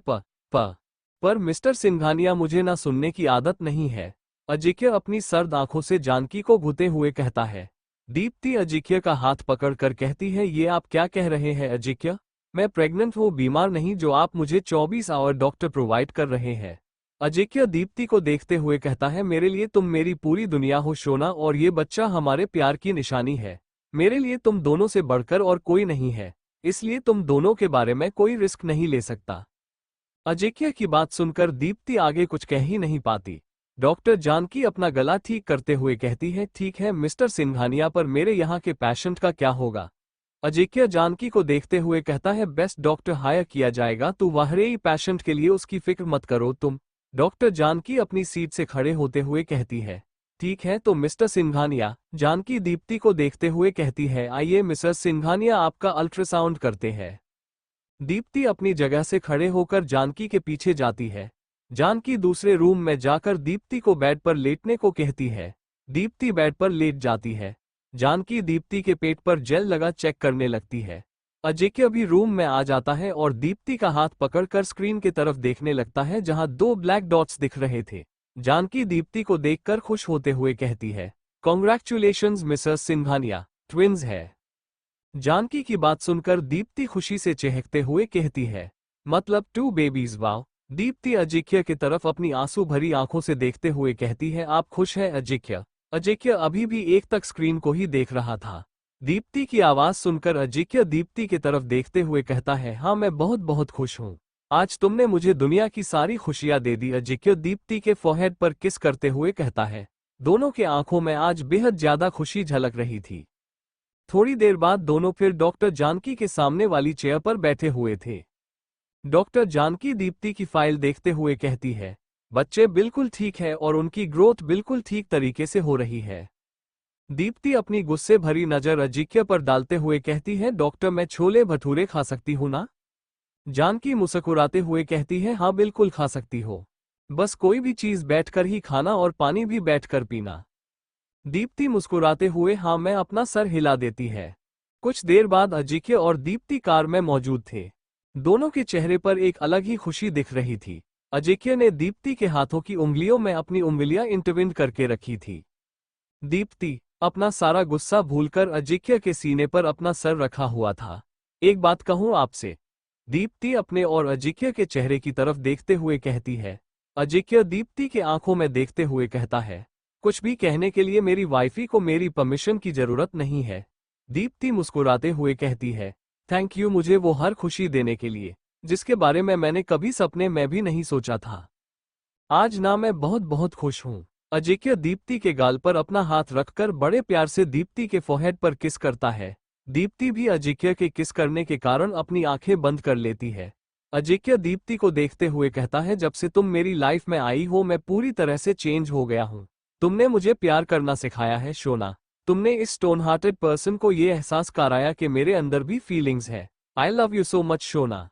पर मिस्टर सिंघानिया मुझे ना सुनने की आदत नहीं है। अजिक्य अपनी सर्द आंखों से जानकी को घूरते हुए कहता है, दीप्ति अजिक्य का हाथ पकड़कर कहती है, ये आप क्या कह रहे हैं अजिक्य? मैं प्रेग्नेंट हूँ, बीमार नहीं जो आप मुझे 24 आवर डॉक्टर प्रोवाइड कर रहे हैं। अजिक्य दीप्ति को देखते हुए कहता है, मेरे लिए तुम मेरी पूरी दुनिया हो शोना, और ये बच्चा हमारे प्यार की निशानी है। मेरे लिए तुम दोनों से बढ़कर और कोई नहीं है, इसलिए तुम दोनों के बारे में कोई रिस्क नहीं ले सकता। अजिक्य की बात सुनकर दीप्ति आगे कुछ कह ही नहीं पाती। डॉक्टर जानकी अपना गला ठीक करते हुए कहती है, ठीक है मिस्टर सिंघानिया, पर मेरे यहाँ के पेशेंट का क्या होगा? अजिक्य जानकी को देखते हुए कहता है, बेस्ट डॉक्टर हायर किया जाएगा, तो वाहरेई पेशेंट के लिए उसकी फिक्र मत करो तुम। डॉक्टर जानकी अपनी सीट से खड़े होते हुए कहती है, ठीक है तो मिस्टर सिंघानिया। जानकी दीप्ति को देखते हुए कहती है, आइए मिसेस सिंघानिया, आपका अल्ट्रासाउंड करते हैं। दीप्ति अपनी जगह से खड़े होकर जानकी के पीछे जाती है। जानकी दूसरे रूम में जाकर दीप्ति को बेड पर लेटने को कहती है। दीप्ति बेड पर लेट जाती है। जानकी दीप्ति के पेट पर जेल लगा चेक करने लगती है। अजिक्य भी रूम में आ जाता है और दीप्ति का हाथ पकड़कर स्क्रीन की तरफ देखने लगता है जहां 2 ब्लैक डॉट्स दिख रहे थे। जानकी दीप्ति को देखकर खुश होते हुए कहती है, कॉन्ग्रेचुलेशंस मिसेस सिंघानिया, ट्विंस है। जानकी की बात सुनकर दीप्ति खुशी से चहकते हुए कहती है, मतलब 2 बेबीज, वाओ। दीप्ति अजिक्य की तरफ अपनी आंसू भरी आंखों से देखते हुए कहती है, आप खुश हैं अजिक्य? अजिक्य अभी भी एक तक स्क्रीन को ही देख रहा था। दीप्ति की आवाज सुनकर अजिक्य दीप्ति की तरफ देखते हुए कहता है, हाँ मैं बहुत बहुत खुश हूँ। आज तुमने मुझे दुनिया की सारी खुशियां दे दी। अजिक्य दीप्ति के फोरहेड पर किस करते हुए कहता है। दोनों के आंखों में आज बेहद ज्यादा खुशी झलक रही थी। थोड़ी देर बाद दोनों फिर डॉक्टर जानकी के सामने वाली चेयर पर बैठे हुए थे। डॉक्टर जानकी दीप्ति की फाइल देखते हुए कहती है, बच्चे बिल्कुल ठीक है और उनकी ग्रोथ बिल्कुल ठीक तरीके से हो रही है। दीप्ति अपनी गुस्से भरी नजर अजिक्य पर डालते हुए कहती है, डॉक्टर मैं छोले भटूरे खा सकती हूँ ना? जानकी मुस्कुराते हुए कहती है, हाँ बिल्कुल खा सकती हो, बस कोई भी चीज बैठकर ही खाना और पानी भी बैठकर पीना। दीप्ति मुस्कुराते हुए हाँ मैं अपना सर हिला देती है। कुछ देर बाद अजिक्य और दीप्ति कार में मौजूद थे। दोनों के चेहरे पर एक अलग ही खुशी दिख रही थी। अजिक्य ने दीप्ति के हाथों की उंगलियों में अपनी उंगलियां इंटरविन करके रखी थी। दीप्ति अपना सारा गुस्सा भूलकर अजिक्य के सीने पर अपना सर रखा हुआ था। एक बात कहूं आपसे? दीप्ति अपने और अजिक्य के चेहरे की तरफ देखते हुए कहती है। अजिक्य दीप्ति के आंखों में देखते हुए कहता है, कुछ भी कहने के लिए मेरी वाइफी को मेरी परमिशन की जरूरत नहीं है। दीप्ति मुस्कुराते हुए कहती है, थैंक यू मुझे वो हर खुशी देने के लिए जिसके बारे में मैंने कभी सपने में भी नहीं सोचा था। आज ना मैं बहुत बहुत खुश हूँ। अजिक्य दीप्ति के गाल पर अपना हाथ रखकर बड़े प्यार से दीप्ति के फोरहेड पर किस करता है। दीप्ति भी अजिक्य के किस करने के कारण अपनी आंखें बंद कर लेती है। अजिक्य दीप्ति को देखते हुए कहता है, जब से तुम मेरी लाइफ में आई हो मैं पूरी तरह से चेंज हो गया हूँ। तुमने मुझे प्यार करना सिखाया है शोना। तुमने इस स्टोन हार्टेड पर्सन को ये एहसास कराया कि मेरे अंदर भी फीलिंग्स है। I love you so much शोना।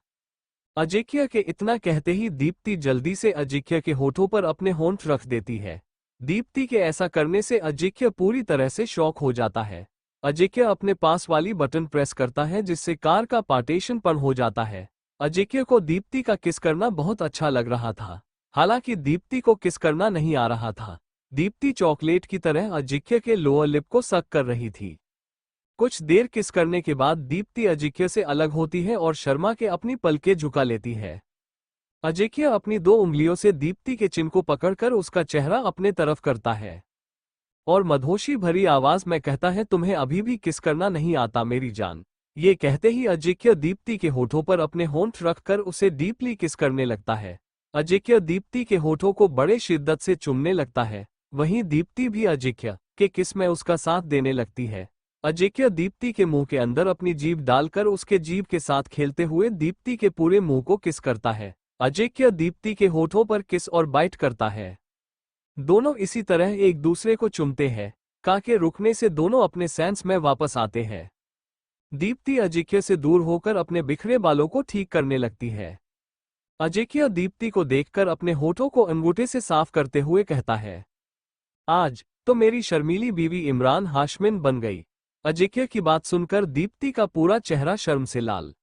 अजिक्य के इतना कहते ही दीप्ति जल्दी से अजिक्य के होठों पर अपने होंठ रख देती है। दीप्ति के ऐसा करने से अजिक्य पूरी तरह से शॉक हो जाता है। अजिक्य अपने पास वाली बटन प्रेस करता है जिससे कार का पार्टीशन बंद हो जाता है। अजिक्य को दीप्ति का किस करना बहुत अच्छा लग रहा था, हालांकि दीप्ति को किस करना नहीं आ रहा था। दीप्ति चॉकलेट की तरह अजिक्य के लोअर लिप को सक कर रही थी। कुछ देर किस करने के बाद दीप्ति अजिक्य से अलग होती है और शर्मा के अपनी पलकें झुका लेती है। अजिक्य अपनी 2 उंगलियों से दीप्ति के चिन को पकड़कर उसका चेहरा अपने तरफ करता है और मधोशी भरी आवाज में कहता है, तुम्हें अभी भी किस करना नहीं आता मेरी जान। ये कहते ही अजिक्य दीप्ति के होठों पर अपने होंठ रखकर उसे डीपली किस करने लगता है। अजिक्य दीप्ति के होठों को बड़े शिद्दत से चूमने लगता है, वहीं दीप्ति भी अजिक्य के किस में उसका साथ देने लगती है। अजिक्य दीप्ति के मुंह के अंदर अपनी जीभ डालकर उसके जीभ के साथ खेलते हुए दीप्ति के पूरे मुंह को किस करता है। अजिक्य दीप्ति के होठों पर किस और बाइट करता है। दोनों इसी तरह एक दूसरे को चूमते हैं। का के रुकने से दोनों अपने सेंस में वापस आते हैं। दीप्ति अजिक्य से दूर होकर अपने बिखरे बालों को ठीक करने लगती है। अजिक्य दीप्ति को देखकर अपने होठों को अंगूठे से साफ करते हुए कहता है, आज तो मेरी शर्मीली बीवी इमरान हाशमिन बन गई। अजिक्य की बात सुनकर दीप्ति का पूरा चेहरा शर्म से लाल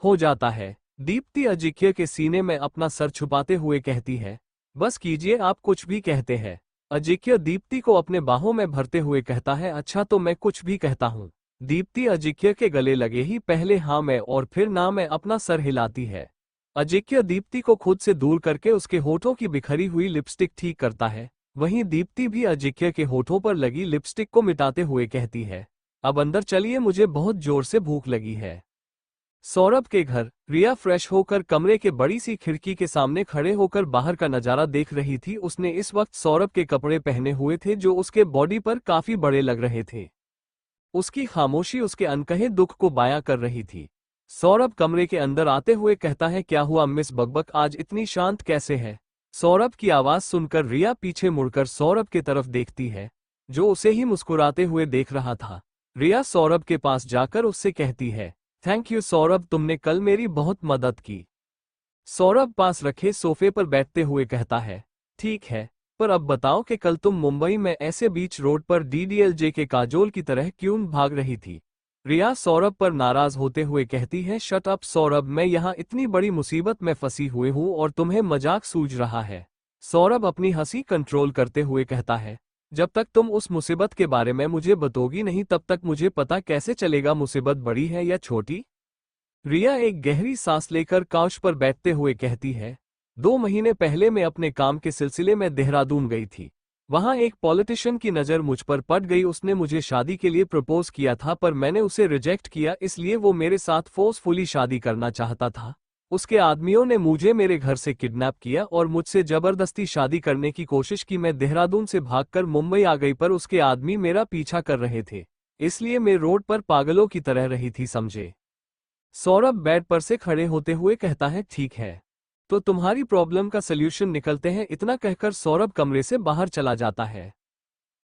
हो जाता है। दीप्ति अजिक्य के सीने में अपना सर छुपाते हुए कहती है, बस कीजिए, आप कुछ भी कहते हैं। अजिक्य दीप्ति को अपने बाहों में भरते हुए कहता है, अच्छा तो मैं कुछ भी कहता हूँ। दीप्ति अजिक्य के गले लगे ही पहले हाँ मैं और फिर ना मैं अपना सर हिलाती है। अजिक्य दीप्ति को खुद से दूर करके उसके होठों की बिखरी हुई लिपस्टिक ठीक करता है। वहीं दीप्ति भी अजिक्य के होठों पर लगी लिपस्टिक को मिटाते हुए कहती है, अब अंदर चलिए, मुझे बहुत जोर से भूख लगी है। सौरभ के घर। रिया फ्रेश होकर कमरे के बड़ी सी खिड़की के सामने खड़े होकर बाहर का नजारा देख रही थी। उसने इस वक्त सौरभ के कपड़े पहने हुए थे जो उसके बॉडी पर काफी बड़े लग रहे थे। उसकी खामोशी उसके अनकहे दुख को बयां कर रही थी। सौरभ कमरे के अंदर आते हुए कहता है, क्या हुआ मिस बकबक, आज इतनी शांत कैसे है? सौरभ की आवाज सुनकर रिया पीछे मुड़कर सौरभ की तरफ देखती है, जो उसे ही मुस्कुराते हुए देख रहा था। रिया सौरभ के पास जाकर उससे कहती है, थैंक यू सौरभ, तुमने कल मेरी बहुत मदद की। सौरभ पास रखे सोफे पर बैठते हुए कहता है, ठीक है, पर अब बताओ कि कल तुम मुंबई में ऐसे बीच रोड पर डीडीएलजे के काजोल की तरह क्यों भाग रही थी? रिया सौरभ पर नाराज होते हुए कहती है, शट अप सौरभ, मैं यहाँ इतनी बड़ी मुसीबत में फंसी हुई हूँ और तुम्हें मजाक सूझ रहा है। सौरभ अपनी हंसी कंट्रोल करते हुए कहता है, जब तक तुम उस मुसीबत के बारे में मुझे बताओगी नहीं तब तक मुझे पता कैसे चलेगा मुसीबत बड़ी है या छोटी? रिया एक गहरी सांस लेकर काउच पर बैठते हुए कहती है, 2 महीने पहले मैं अपने काम के सिलसिले में देहरादून गई थी। वहां एक पॉलिटिशियन की नज़र मुझ पर पड़ गई। उसने मुझे शादी के लिए प्रपोज किया था पर मैंने उसे रिजेक्ट किया, इसलिए वो मेरे साथ फोर्सफुली शादी करना चाहता था। उसके आदमियों ने मुझे मेरे घर से किडनैप किया और मुझसे जबरदस्ती शादी करने की कोशिश की। मैं देहरादून से भागकर मुंबई आ गई पर उसके आदमी मेरा पीछा कर रहे थे, इसलिए मैं रोड पर पागलों की तरह रही थी, समझे? सौरभ बेड पर से खड़े होते हुए कहता है, ठीक है, तो तुम्हारी प्रॉब्लम का सल्यूशन निकलते हैं। इतना कहकर सौरभ कमरे से बाहर चला जाता है।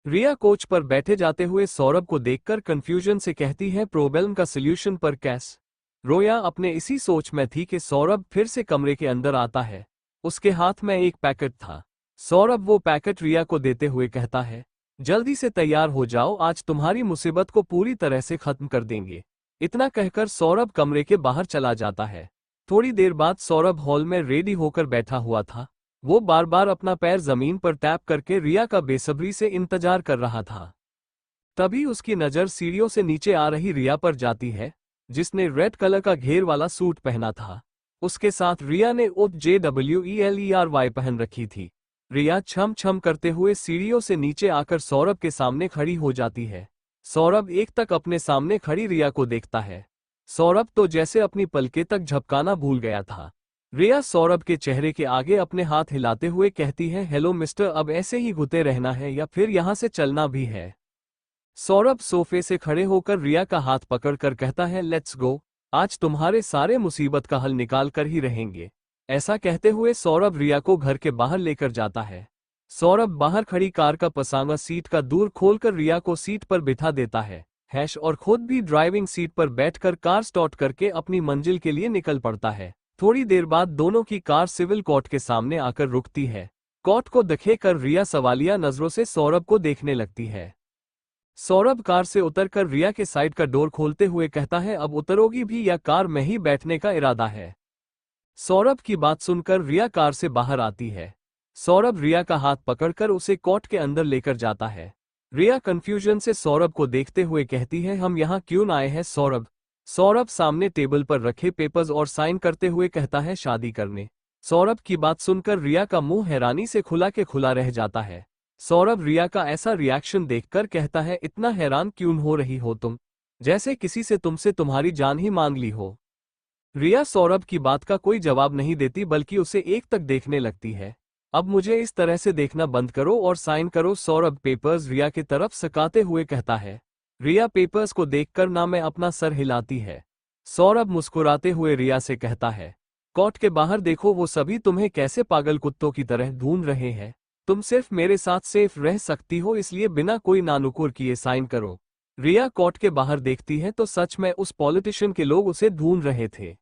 रिया कोच पर बैठे जाते हुए सौरभ को देखकर कंफ्यूजन से कहती है, प्रॉब्लम का सल्यूशन पर कैस? रोया अपने इसी सोच में थी कि सौरभ फिर से कमरे के अंदर आता है। उसके हाथ में एक पैकेट था। सौरभ वो पैकेट रिया को देते हुए कहता है, जल्दी से तैयार हो जाओ, आज तुम्हारी मुसीबत को पूरी तरह से खत्म कर देंगे। इतना कहकर सौरभ कमरे के बाहर चला जाता है। थोड़ी देर बाद सौरभ हॉल में रेडी होकर बैठा हुआ था। वो बार बार अपना पैर जमीन पर टैप करके रिया का बेसब्री से इंतजार कर रहा था। तभी उसकी नज़र सीढ़ियों से नीचे आ रही रिया पर जाती है, जिसने रेड कलर का घेर वाला सूट पहना था। उसके साथ रिया ने JWELERY पहन रखी थी। रिया छम छम करते हुए सीढ़ियों से नीचे आकर सौरभ के सामने खड़ी हो जाती है। सौरभ एक तक अपने सामने खड़ी रिया को देखता है। सौरभ तो जैसे अपनी पलकें तक झपकाना भूल गया था। रिया सौरभ के चेहरे के आगे अपने हाथ हिलाते हुए कहती है, हेलो मिस्टर, अब ऐसे ही घुटे रहना है या फिर यहाँ से चलना भी है? सौरभ सोफे से खड़े होकर रिया का हाथ पकड़कर कहता है, लेट्स गो, आज तुम्हारे सारे मुसीबत का हल निकाल कर ही रहेंगे। ऐसा कहते हुए सौरभ रिया को घर के बाहर लेकर जाता है। सौरभ बाहर खड़ी कार का पसांगा सीट का दूर खोलकर रिया को सीट पर बिठा देता है और खुद भी ड्राइविंग सीट पर बैठकर कार स्टार्ट करके अपनी मंजिल के लिए निकल पड़ता है। थोड़ी देर बाद दोनों की कार सिविल कोर्ट के सामने आकर रुकती है। कोर्ट को देखेकर रिया सवालिया नजरों से सौरभ को देखने लगती है। सौरभ कार से उतरकर रिया के साइड का डोर खोलते हुए कहता है, अब उतरोगी भी या कार में ही बैठने का इरादा है? सौरभ की बात सुनकर रिया कार से बाहर आती है। सौरभ रिया का हाथ पकड़कर उसे कोर्ट के अंदर लेकर जाता है। रिया कंफ्यूजन से सौरभ को देखते हुए कहती है, हम यहाँ क्यों आए हैं सौरभ? सौरभ सामने टेबल पर रखे पेपर्स और साइन करते हुए कहता है, शादी करने। सौरभ की बात सुनकर रिया का मुंह हैरानी से खुला के खुला रह जाता है। सौरभ रिया का ऐसा रिएक्शन देखकर कहता है, इतना हैरान क्यों हो रही हो तुम, जैसे किसी से तुमसे तुम्हारी जान ही मांग ली हो। रिया सौरभ की बात का कोई जवाब नहीं देती बल्कि उसे एक तक देखने लगती है। अब मुझे इस तरह से देखना बंद करो और साइन करो। सौरभ पेपर्स रिया की तरफ सकाते हुए कहता है। रिया पेपर्स को देखकर ना में अपना सर हिलाती है। सौरभ मुस्कुराते हुए रिया से कहता है, कोर्ट के बाहर देखो, वो सभी तुम्हें कैसे पागल कुत्तों की तरह ढूंढ रहे हैं। तुम सिर्फ मेरे साथ सेफ रह सकती हो, इसलिए बिना कोई नानुकुर किए साइन करो। रिया कोर्ट के बाहर देखती है तो सच में उस पॉलिटिशियन के लोग उसे ढूंढ रहे थे।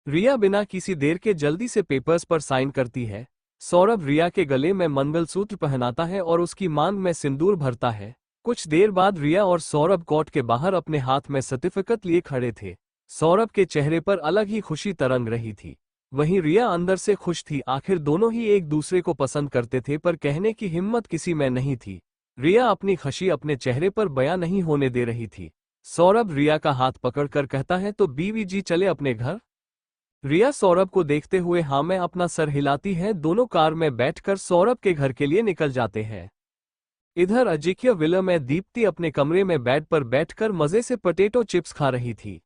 रिया बिना किसी देर के जल्दी से पेपर्स पर साइन करती है। सौरभ रिया के गले में मंगलसूत्र पहनाता है और उसकी मांग में सिंदूर भरता है। कुछ देर बाद रिया और सौरभ कोर्ट के बाहर अपने हाथ में सर्टिफिकेट लिए खड़े थे। सौरभ के चेहरे पर अलग ही खुशी तरंग रही थी। वहीं रिया अंदर से खुश थी, आखिर दोनों ही एक दूसरे को पसंद करते थे, पर कहने की हिम्मत किसी में नहीं थी। रिया अपनी खुशी अपने चेहरे पर बयां नहीं होने दे रही थी। सौरभ रिया का हाथ पकड़कर कहता है, तो बीवी जी चले अपने घर। रिया सौरभ को देखते हुए हाँ में अपना सर हिलाती है। दोनों कार में बैठकर सौरभ के घर के लिए निकल जाते हैं। इधर अजिंक्य विला में दीप्ति अपने कमरे में बेड पर बैठकर मजे से पोटैटो चिप्स खा रही थी।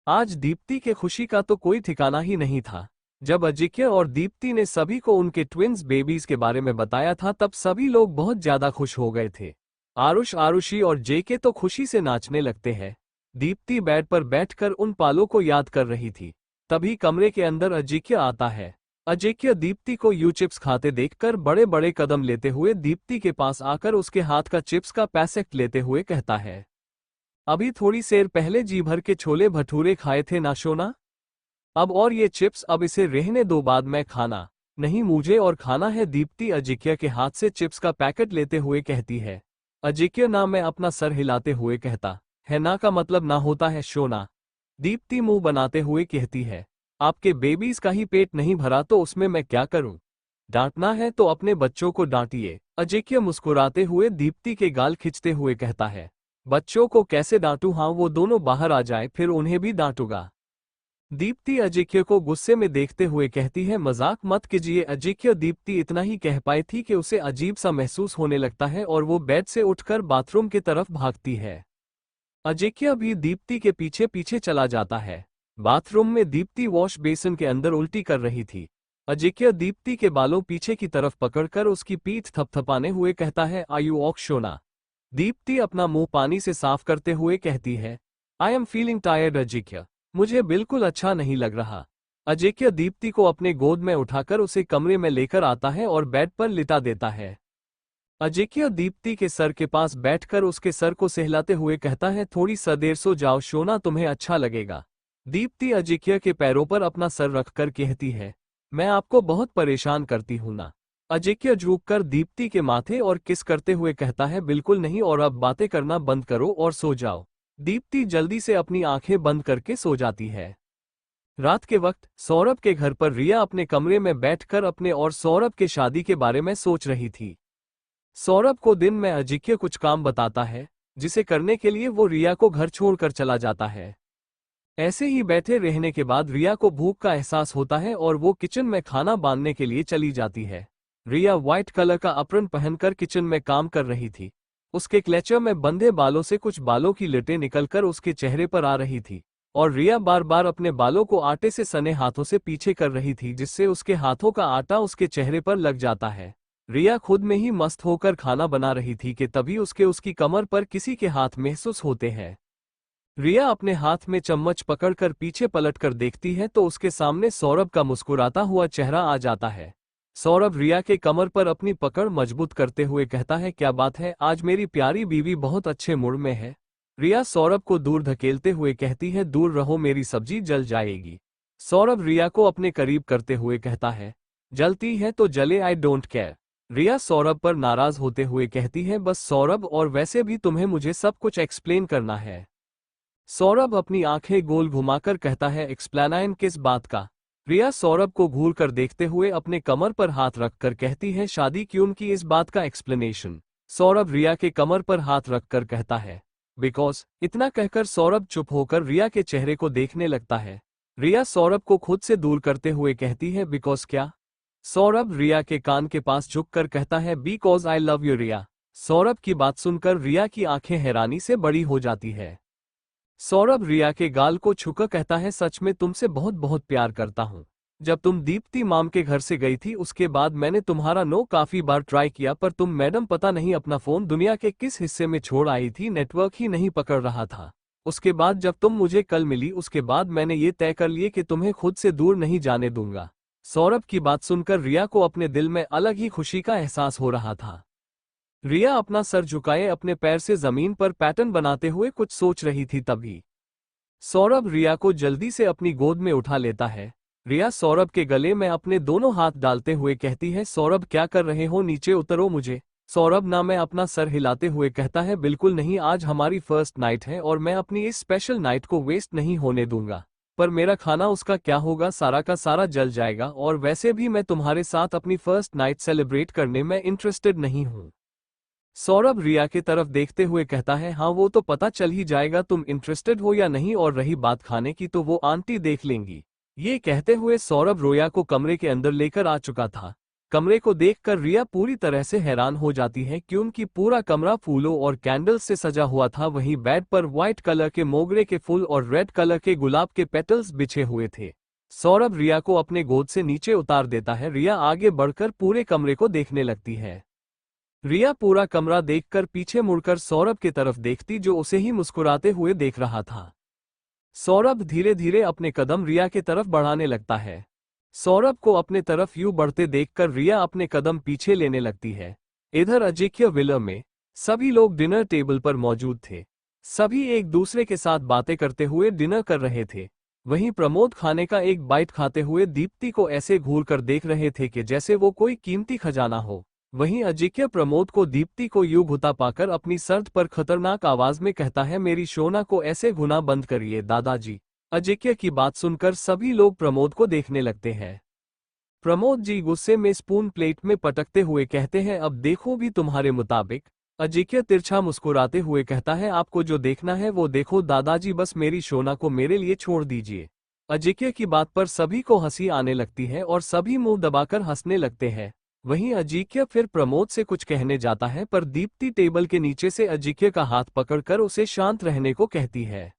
आज दीप्ति के खुशी का तो कोई ठिकाना ही नहीं था। जब अजिंक्य और दीप्ति ने सभी को उनके ट्विंस बेबीज के बारे में बताया था, तब सभी लोग बहुत ज्यादा खुश हो गए थे। आरुष, आरुषि और जेके तो खुशी से नाचने लगते हैं। दीप्ति बेड पर बैठकर उन पालों को याद कर रही थी। तभी कमरे के अंदर अजिंक्य आता है। अजिंक्य दीप्ति को यू चिप्स खाते देखकर बड़े बड़े कदम लेते हुए दीप्ति के पास आकर उसके हाथ का चिप्स का पैकेट लेते हुए कहता है, अभी थोड़ी देर पहले जी भर के छोले भटूरे खाए थे ना सोना? अब और ये चिप्स, अब इसे रहने दो, बाद में खाना। नहीं, मुझे और खाना है। दीप्ति अजिंक्य के हाथ से चिप्स का पैकेट लेते हुए कहती है। अजिंक्य ना में अपना सर हिलाते हुए कहता है, ना का मतलब ना होता है सोना। दीप्ति मुंह बनाते हुए कहती है, आपके बेबीज का ही पेट नहीं भरा तो उसमें मैं क्या करूं? डांटना है तो अपने बच्चों को डांटिए। अजिंक्य मुस्कुराते हुए दीप्ति के गाल खींचते हुए कहता है, बच्चों को कैसे डांटूं? हाँ, वो दोनों बाहर आ जाए फिर उन्हें भी डांटूंगा। दीप्ति अजिंक्य को गुस्से में देखते हुए कहती है, मजाक मत कीजिए। अजिंक्य दीप्ति इतना ही कह पाई थी कि उसे अजीब सा महसूस होने लगता है और वो बेड से उठकर बाथरूम की तरफ भागती है। अजिंक्य भी दीप्ति के पीछे पीछे चला जाता है। बाथरूम में दीप्ति वॉश बेसिन के अंदर उल्टी कर रही थी। अजिंक्य दीप्ति के बालों पीछे की तरफ पकड़कर उसकी पीठ थपथपाने हुए कहता है, आर यू ओके सोना? दीप्ति अपना मुंह पानी से साफ करते हुए कहती है, I am feeling tired Ajinkya, मुझे बिल्कुल अच्छा नहीं लग रहा। अजिंक्य दीप्ति को अपने गोद में उठाकर उसे कमरे में लेकर आता है और बेड पर लिटा देता है। अजिंक्य दीप्ति के सर के पास बैठकर उसके सर को सहलाते हुए कहता है, थोड़ी सा देर सो जाओ सोना, तुम्हें अच्छा लगेगा। दीप्ति अजिंक्य के पैरों पर अपना सर रखकर कहती है, मैं आपको बहुत परेशान करती हूं ना? अजिंक्य झुककर दीप्ति के माथे और किस करते हुए कहता है, बिल्कुल नहीं, और अब बातें करना बंद करो और सो जाओ। दीप्ति जल्दी से अपनी आंखें बंद करके सो जाती है। रात के वक्त सौरभ के घर पर रिया अपने कमरे में बैठकर अपने और सौरभ के शादी के बारे में सोच रही थी। सौरभ को दिन में अजिंक्य कुछ काम बताता है, जिसे करने के लिए वो रिया को घर छोड़कर चला जाता है। ऐसे ही बैठे रहने के बाद रिया को भूख का एहसास होता है और वो किचन में खाना बांधने के लिए चली जाती है। रिया व्हाइट कलर का अप्रन पहनकर किचन में काम कर रही थी। उसके क्लेचर में बंधे बालों से कुछ बालों की लटें निकलकर उसके चेहरे पर आ रही थी और रिया बार बार अपने बालों को आटे से सने हाथों से पीछे कर रही थी, जिससे उसके हाथों का आटा उसके चेहरे पर लग जाता है। रिया खुद में ही मस्त होकर खाना बना रही थी कि तभी उसकी कमर पर किसी के हाथ महसूस होते हैं। रिया अपने हाथ में चम्मच पकड़कर पीछे पलटकर देखती है तो उसके सामने सौरभ का मुस्कुराता हुआ चेहरा आ जाता है। सौरभ रिया के कमर पर अपनी पकड़ मजबूत करते हुए कहता है, क्या बात है, आज मेरी प्यारी बीवी बहुत अच्छे मूड में है। रिया सौरभ को दूर धकेलते हुए कहती है, दूर रहो, मेरी सब्जी जल जाएगी। सौरभ रिया को अपने करीब करते हुए कहता है, जलती है तो जले, आई डोंट केयर। रिया सौरभ पर नाराज होते हुए कहती है, बस सौरभ, और वैसे भी तुम्हें मुझे सब कुछ एक्सप्लेन करना है। सौरभ अपनी आंखें गोल घुमाकर कहता है, एक्सप्लेन किस बात का? रिया सौरभ को घूर कर देखते हुए अपने कमर पर हाथ रखकर कहती है, शादी क्यों की, इस बात का एक्सप्लेनेशन। सौरभ रिया के कमर पर हाथ रखकर कहता है, बिकॉज। इतना कहकर सौरभ चुप होकर रिया के चेहरे को देखने लगता है। रिया सौरभ को खुद से दूर करते हुए कहती है, बिकॉज क्या? सौरभ रिया के कान के पास झुककर कहता है, बिकॉज आई लव यू रिया। सौरभ की बात सुनकर रिया की आंखें हैरानी से बड़ी हो जाती है। सौरभ रिया के गाल को छूकर कहता है, सच में तुमसे बहुत बहुत प्यार करता हूं। जब तुम दीप्ति माम के घर से गई थी उसके बाद मैंने तुम्हारा नो काफी बार ट्राई किया, पर तुम मैडम पता नहीं अपना फोन दुनिया के किस हिस्से में छोड़ आई थी, नेटवर्क ही नहीं पकड़ रहा था। उसके बाद जब तुम मुझे कल मिली उसके बाद मैंने ये तय कर लिए कि तुम्हें खुद से दूर नहीं जाने दूंगा। सौरभ की बात सुनकर रिया को अपने दिल में अलग ही खुशी का एहसास हो रहा था। रिया अपना सर झुकाए अपने पैर से जमीन पर पैटर्न बनाते हुए कुछ सोच रही थी, तभी सौरभ रिया को जल्दी से अपनी गोद में उठा लेता है। रिया सौरभ के गले में अपने दोनों हाथ डालते हुए कहती है, सौरभ क्या कर रहे हो, नीचे उतरो मुझे। सौरभ ना में अपना सर हिलाते हुए कहता है, बिल्कुल नहीं, आज हमारी फर्स्ट नाइट है और मैं अपनी इस स्पेशल नाइट को वेस्ट नहीं होने दूंगा। पर मेरा खाना उसका क्या होगा, सारा का सारा जल जाएगा, और वैसे भी मैं तुम्हारे साथ अपनी फर्स्ट नाइट सेलिब्रेट करने में इंटरेस्टेड नहीं हूँ। सौरभ रिया की तरफ देखते हुए कहता है, हाँ वो तो पता चल ही जाएगा तुम इंटरेस्टेड हो या नहीं, और रही बात खाने की तो वो आंटी देख लेंगी। ये कहते हुए सौरभ रिया को कमरे के अंदर लेकर आ चुका था। कमरे को देखकर रिया पूरी तरह से हैरान हो जाती है क्योंकि पूरा कमरा फूलों और कैंडल्स से सजा हुआ था। वहीं बेड पर व्हाइट कलर के मोगरे के फूल और रेड कलर के गुलाब के पेटल्स बिछे हुए थे। सौरभ रिया को अपने गोद से नीचे उतार देता है। रिया आगे बढ़कर पूरे कमरे को देखने लगती है। रिया पूरा कमरा देखकर पीछे मुड़कर सौरभ की तरफ देखती, जो उसे ही मुस्कुराते हुए देख रहा था। सौरभ धीरे धीरे अपने कदम रिया की तरफ बढ़ाने लगता है। सौरभ को अपने तरफ यूं बढ़ते देखकर रिया अपने कदम पीछे लेने लगती है। इधर अजिंक्य विला में सभी लोग डिनर टेबल पर मौजूद थे। सभी एक दूसरे के साथ बातें करते हुए डिनर कर रहे थे। वहीं प्रमोद खाने का एक बाइट खाते हुए दीप्ति को ऐसे घूर कर देख रहे थे कि जैसे वो कोई कीमती खजाना हो। वहीं अजिंक्य प्रमोद को दीप्ति को यूं घुता पाकर अपनी सर्द पर खतरनाक आवाज में कहता है, मेरी शोना को ऐसे घुना बंद करिए दादाजी। अजिंक्य की बात सुनकर सभी लोग प्रमोद को देखने लगते हैं। प्रमोद जी गुस्से में स्पून प्लेट में पटकते हुए कहते हैं, अब देखो भी तुम्हारे मुताबिक। अजिंक्य तिरछा मुस्कुराते हुए कहता है, आपको जो देखना है वो देखो दादाजी, बस मेरी शोना को मेरे लिए छोड़ दीजिए। अजिंक्य की बात पर सभी को हंसी आने लगती है और सभी मुंह दबाकर हंसने लगते हैं। वहीं अजिंक्य फिर प्रमोद से कुछ कहने जाता है, पर दीप्ति टेबल के नीचे से अजिंक्य का हाथ पकड़कर उसे शांत रहने को कहती है।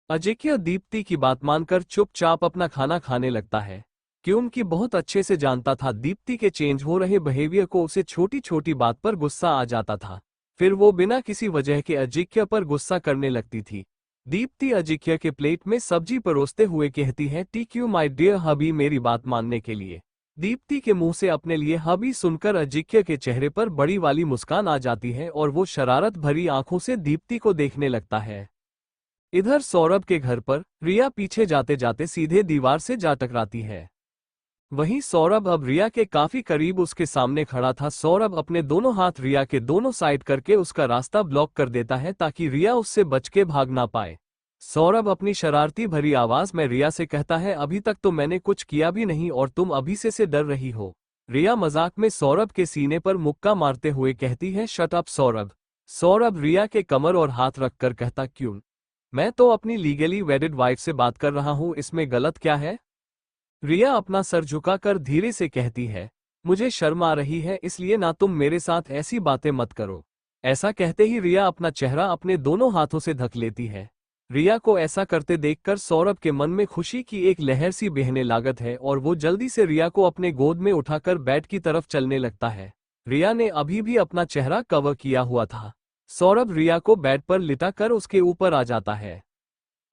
अजिंक्य दीप्ति की बात मानकर चुपचाप अपना खाना खाने लगता है, क्योंकि बहुत अच्छे से जानता था दीप्ति के चेंज हो रहे बिहेवियर को। उसे छोटी छोटी बात पर गुस्सा आ जाता था, फिर वो बिना किसी वजह के अजिंक्य पर गुस्सा करने लगती थी। दीप्ति अजिंक्य के प्लेट में सब्जी परोसते हुए कहती है, टेक यू माय डियर हबी, मेरी बात मानने के लिए। दीप्ति के मुंह से अपने लिए हबी सुनकर अजिंक्य के चेहरे पर बड़ी वाली मुस्कान आ जाती है और वो शरारत भरी आंखों से दीप्ति को देखने लगता है। इधर सौरभ के घर पर रिया पीछे जाते जाते सीधे दीवार से जा टकराती है। वहीं सौरभ अब रिया के काफी करीब उसके सामने खड़ा था। सौरभ अपने दोनों हाथ रिया के दोनों साइड करके उसका रास्ता ब्लॉक कर देता है ताकि रिया उससे बच के भाग ना पाए। सौरभ अपनी शरारती भरी आवाज में रिया से कहता है, अभी तक तो मैंने कुछ किया भी नहीं और तुम अभी से डर रही हो। रिया मजाक में सौरभ के सीने पर मुक्का मारते हुए कहती है, शट अप सौरभ। सौरभ रिया के कमर और हाथ रखकर कहता, क्यों? मैं तो अपनी लीगली वेडिड वाइफ से बात कर रहा हूं, इसमें गलत क्या है? रिया अपना सर झुकाकर धीरे से कहती है, मुझे शर्म आ रही है, इसलिए ना तुम मेरे साथ ऐसी बातें मत करो। ऐसा कहते ही रिया अपना चेहरा अपने दोनों हाथों से ढक लेती है। रिया को ऐसा करते देखकर सौरभ के मन में खुशी की एक लहर सी बहने लागत है और वो जल्दी से रिया को अपने गोद में उठाकर बेड की तरफ चलने लगता है। रिया ने अभी भी अपना चेहरा कवर किया हुआ था। सौरभ रिया को बेड पर लिटाकर उसके ऊपर आ जाता है।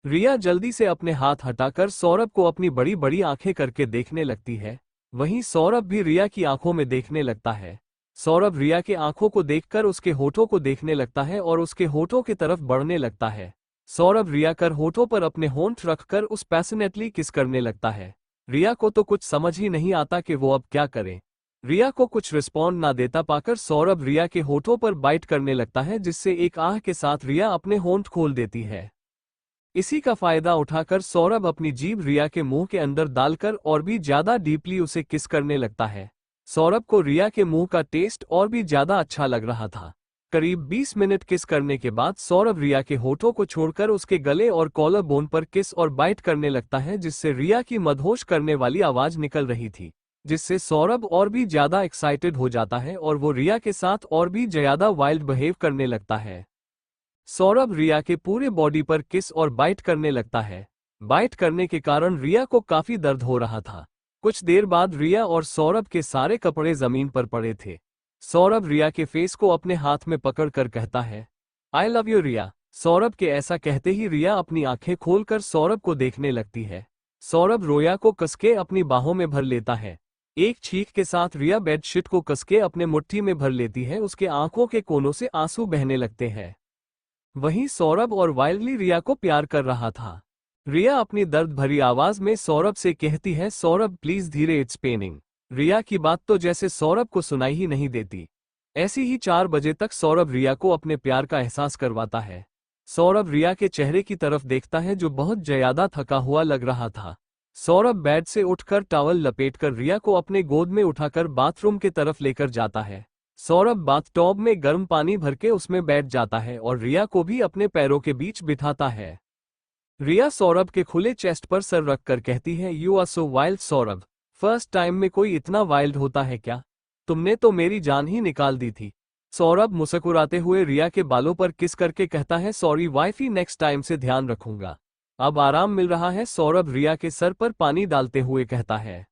रिया जल्दी से अपने हाथ हटाकर सौरभ को अपनी बड़ी बड़ी आंखें करके देखने लगती है। वहीं सौरभ भी रिया की आंखों में देखने लगता है। सौरभ रिया के आंखों को देखकर उसके होठों को देखने लगता है और उसके होठों की तरफ बढ़ने लगता है। सौरभ रिया कर होठों पर अपने होंठ रखकर उस पैशनेटली किस करने लगता है। रिया को तो कुछ समझ ही नहीं आता कि वो अब क्या करे। रिया को कुछ रिस्पॉन्ड ना देता पाकर सौरभ रिया के होठों पर बाइट करने लगता है, जिससे एक आह के साथ रिया अपने होंठ खोल देती है। इसी का फायदा उठाकर सौरभ अपनी जीभ रिया के मुंह के अंदर डालकर और भी ज्यादा डीपली उसे किस करने लगता है। सौरभ को रिया के मुंह का टेस्ट और भी ज्यादा अच्छा लग रहा था। करीब 20 मिनट किस करने के बाद सौरभ रिया के होठों को छोड़कर उसके गले और कॉलर बोन पर किस और बाइट करने लगता है, जिससे रिया की मदहोश करने वाली आवाज निकल रही थी, जिससे सौरभ और भी ज्यादा एक्साइटेड हो जाता है और वो रिया के साथ और भी ज्यादा वाइल्ड बिहेव करने लगता है। सौरभ रिया के पूरे बॉडी पर किस और बाइट करने लगता है। बाइट करने के कारण रिया को काफी दर्द हो रहा था। कुछ देर बाद रिया और सौरभ के सारे कपड़े जमीन पर पड़े थे। सौरभ रिया के फेस को अपने हाथ में पकड़कर कहता है, आई लव यू रिया। सौरभ के ऐसा कहते ही रिया अपनी आंखें खोलकर सौरभ को देखने लगती है। सौरभ रिया को कसके अपनी बाहों में भर लेता है। एक चीख के साथ रिया बेडशीट को कसके अपने मुट्ठी में भर लेती है। उसके आंखों के कोनों से आंसू बहने लगते हैं। वहीं सौरभ और वाइल्डली रिया को प्यार कर रहा था। रिया अपनी दर्द भरी आवाज में सौरभ से कहती है, सौरभ प्लीज धीरे, इट्स पेनिंग। रिया की बात तो जैसे सौरभ को सुनाई ही नहीं देती। ऐसी ही 4 बजे तक सौरभ रिया को अपने प्यार का एहसास करवाता है। सौरभ रिया के चेहरे की तरफ देखता है जो बहुत ज्यादा थका हुआ लग रहा था। सौरभ बेड से उठकर टॉवल लपेटकर रिया को अपने गोद में उठाकर बाथरूम के तरफ लेकर जाता है। सौरभ बाथटब में गर्म पानी भर के उसमें बैठ जाता है और रिया को भी अपने पैरों के बीच बिठाता है। रिया सौरभ के खुले चेस्ट पर सर रखकर कहती है, you are so wild Saurabh, first time में कोई इतना वाइल्ड होता है क्या? तुमने तो मेरी जान ही निकाल दी थी। सौरभ मुस्कुराते हुए रिया के बालों पर किस करके कहता है, सॉरी वाइफी, नेक्स्ट टाइम से ध्यान रखूंगा। अब आराम मिल रहा है, सौरभ रिया के सर पर पानी डालते हुए कहता है।